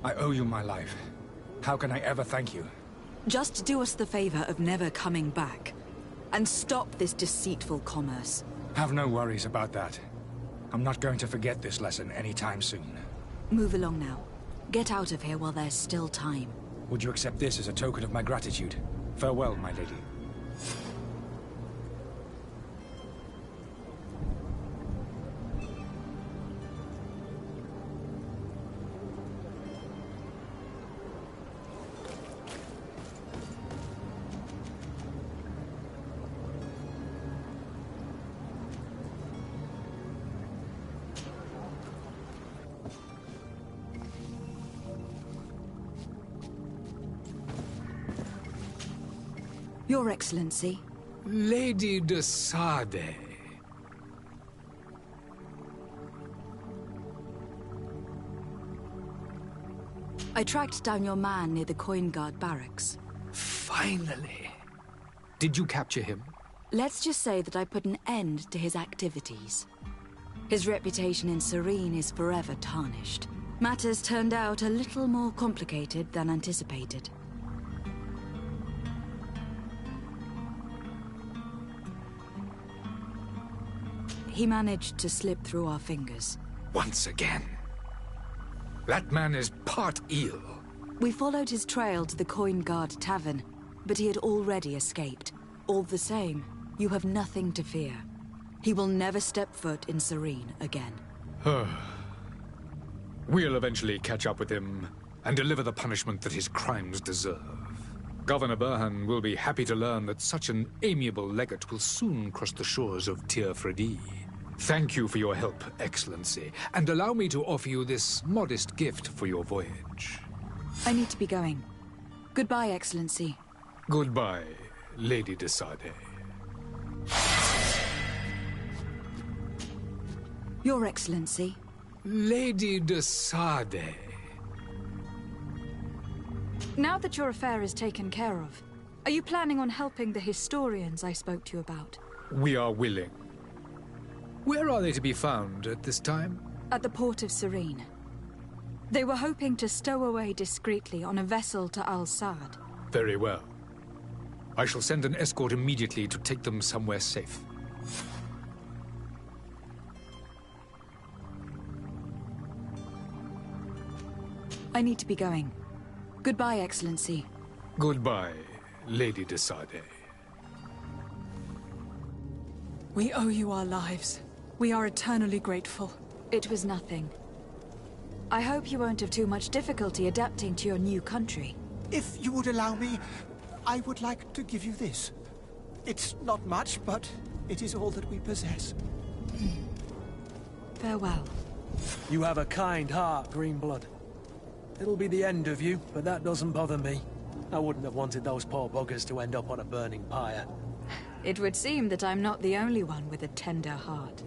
I owe you my life. How can I ever thank you? Just do us the favor of never coming back. And stop this deceitful commerce. Have no worries about that. I'm not going to forget this lesson anytime soon. Move along now. Get out of here while there's still time. Would you accept this as a token of my gratitude? Farewell, my lady. Your Excellency. Lady de Sade. I tracked down your man near the Coin Guard barracks. Finally. Did you capture him? Let's just say that I put an end to his activities. His reputation in Serene is forever tarnished. Matters turned out a little more complicated than anticipated. He managed to slip through our fingers. Once again. That man is part eel. We followed his trail to the Coin Guard Tavern, but he had already escaped. All the same, you have nothing to fear. He will never step foot in Serene again. We'll eventually catch up with him and deliver the punishment that his crimes deserve. Governor Burhan will be happy to learn that such an amiable legate will soon cross the shores of Tir Fredi. Thank you for your help, Excellency, and allow me to offer you this modest gift for your voyage. I need to be going. Goodbye, Excellency. Goodbye, Lady de Sade. Your Excellency. Lady de Sade. Now that your affair is taken care of, are you planning on helping the historians I spoke to you about? We are willing. Where are they to be found at this time? At the port of Serene. They were hoping to stow away discreetly on a vessel to Al-Sad. Very well. I shall send an escort immediately to take them somewhere safe. I need to be going. Goodbye, Excellency. Goodbye, Lady de Sade. We owe you our lives. We are eternally grateful. It was nothing. I hope you won't have too much difficulty adapting to your new country. If you would allow me, I would like to give you this. It's not much, but it is all that we possess. Farewell. You have a kind heart, Greenblood. It'll be the end of you, but that doesn't bother me. I wouldn't have wanted those poor buggers to end up on a burning pyre. It would seem that I'm not the only one with a tender heart.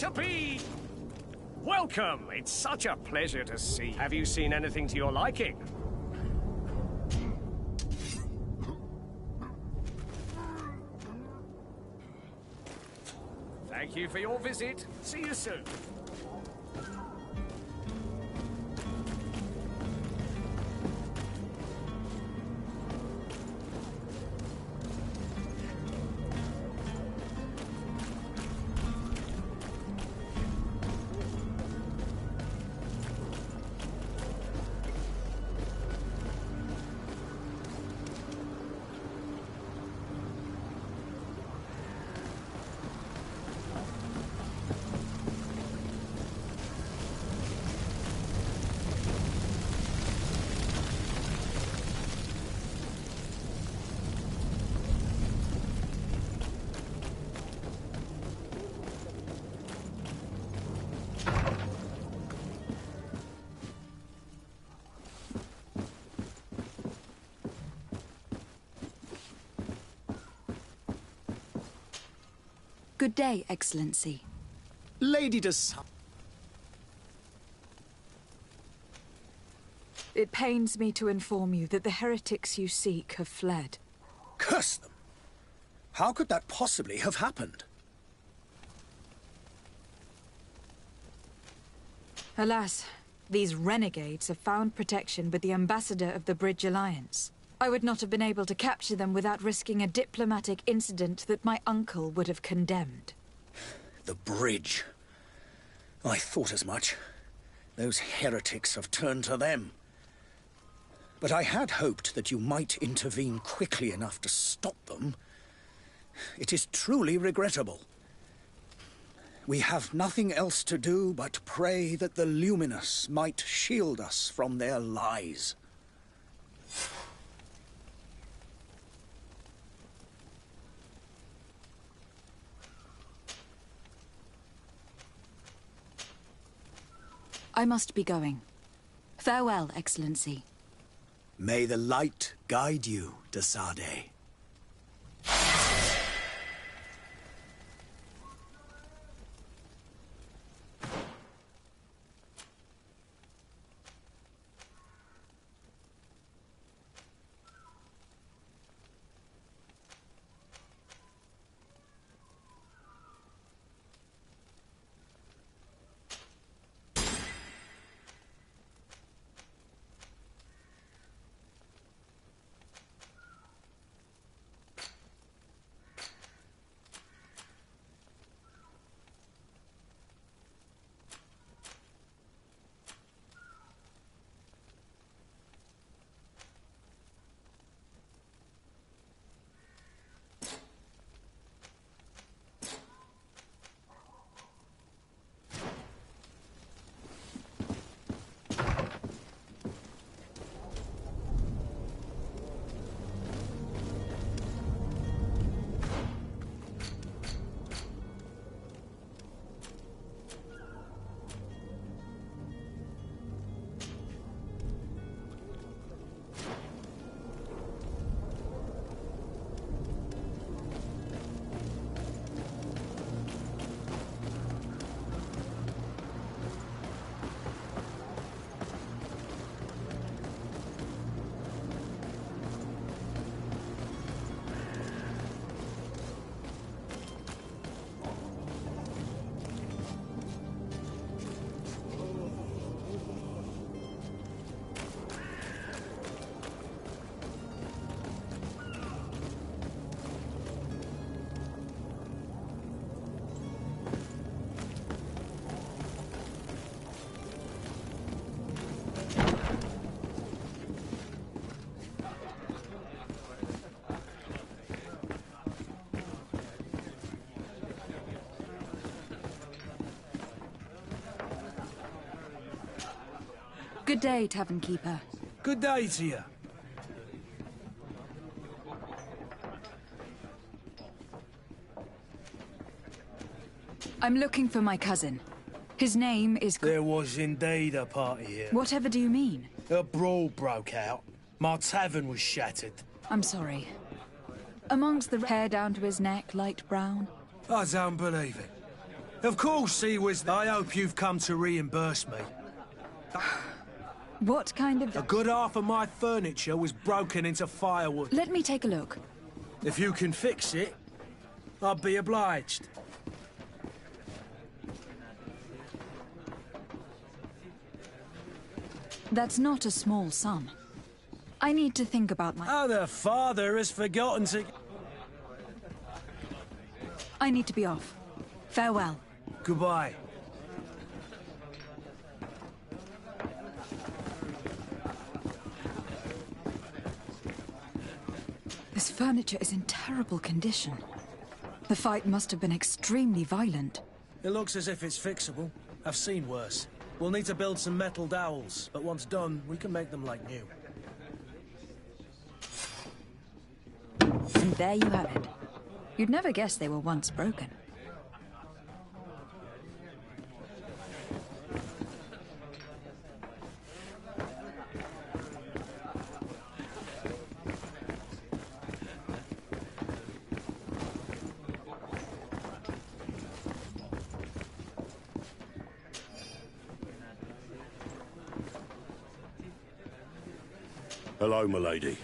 to be? Welcome! It's such a pleasure to see you. Have you seen anything to your liking? Thank you for your visit. See you soon. Good day, Excellency. Lady de... It pains me to inform you that the heretics you seek have fled. Curse them! How could that possibly have happened? Alas, these renegades have found protection with the ambassador of the Bridge Alliance. I would not have been able to capture them without risking a diplomatic incident that my uncle would have condemned. The bridge. I thought as much. Those heretics have turned to them. But I had hoped that you might intervene quickly enough to stop them. It is truly regrettable. We have nothing else to do but pray that the Luminous might shield us from their lies. I must be going. Farewell, Excellency. May the light guide you, de Sade. Good day, Tavern Keeper. Good day to you. I'm looking for my cousin. His name is... There was indeed a party here. Whatever do you mean? A brawl broke out. My tavern was shattered. I'm sorry. Amongst the hair down to his neck, light brown. I don't believe it. Of course he was. I hope you've come to reimburse me. What kind of... A good half of my furniture was broken into firewood. Let me take a look. If you can fix it, I'll be obliged. That's not a small sum. I need to think about my... Oh, the father has forgotten to... I need to be off. Farewell. Goodbye. This furniture is in terrible condition. The fight must have been extremely violent. It looks as if it's fixable. I've seen worse. We'll need to build some metal dowels, but once done, we can make them like new. And there you have it. You'd never guess they were once broken. Hello, milady.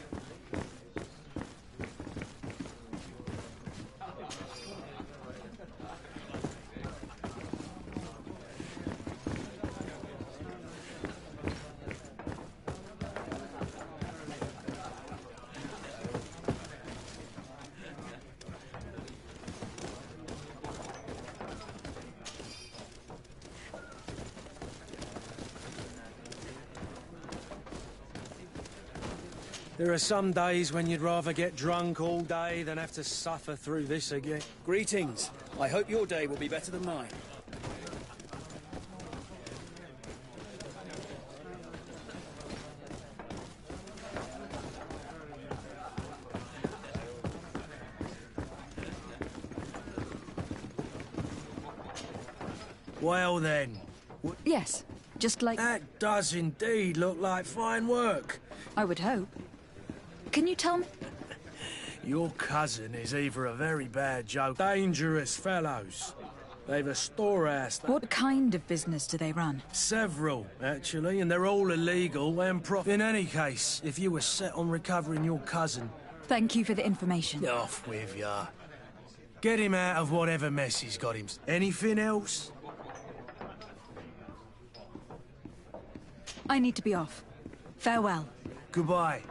There are some days when you'd rather get drunk all day than have to suffer through this again. Greetings. I hope your day will be better than mine. Well then. Yes, just like... That does indeed look like fine work. I would hope. Can you tell me? Your cousin is either a very bad joke, dangerous fellows. They've a storehouse. What kind of business do they run? Several, actually, and they're all illegal and profit. In any case, if you were set on recovering your cousin... Thank you for the information. Off with ya. Get him out of whatever mess he's got him. Anything else? I need to be off. Farewell. Goodbye.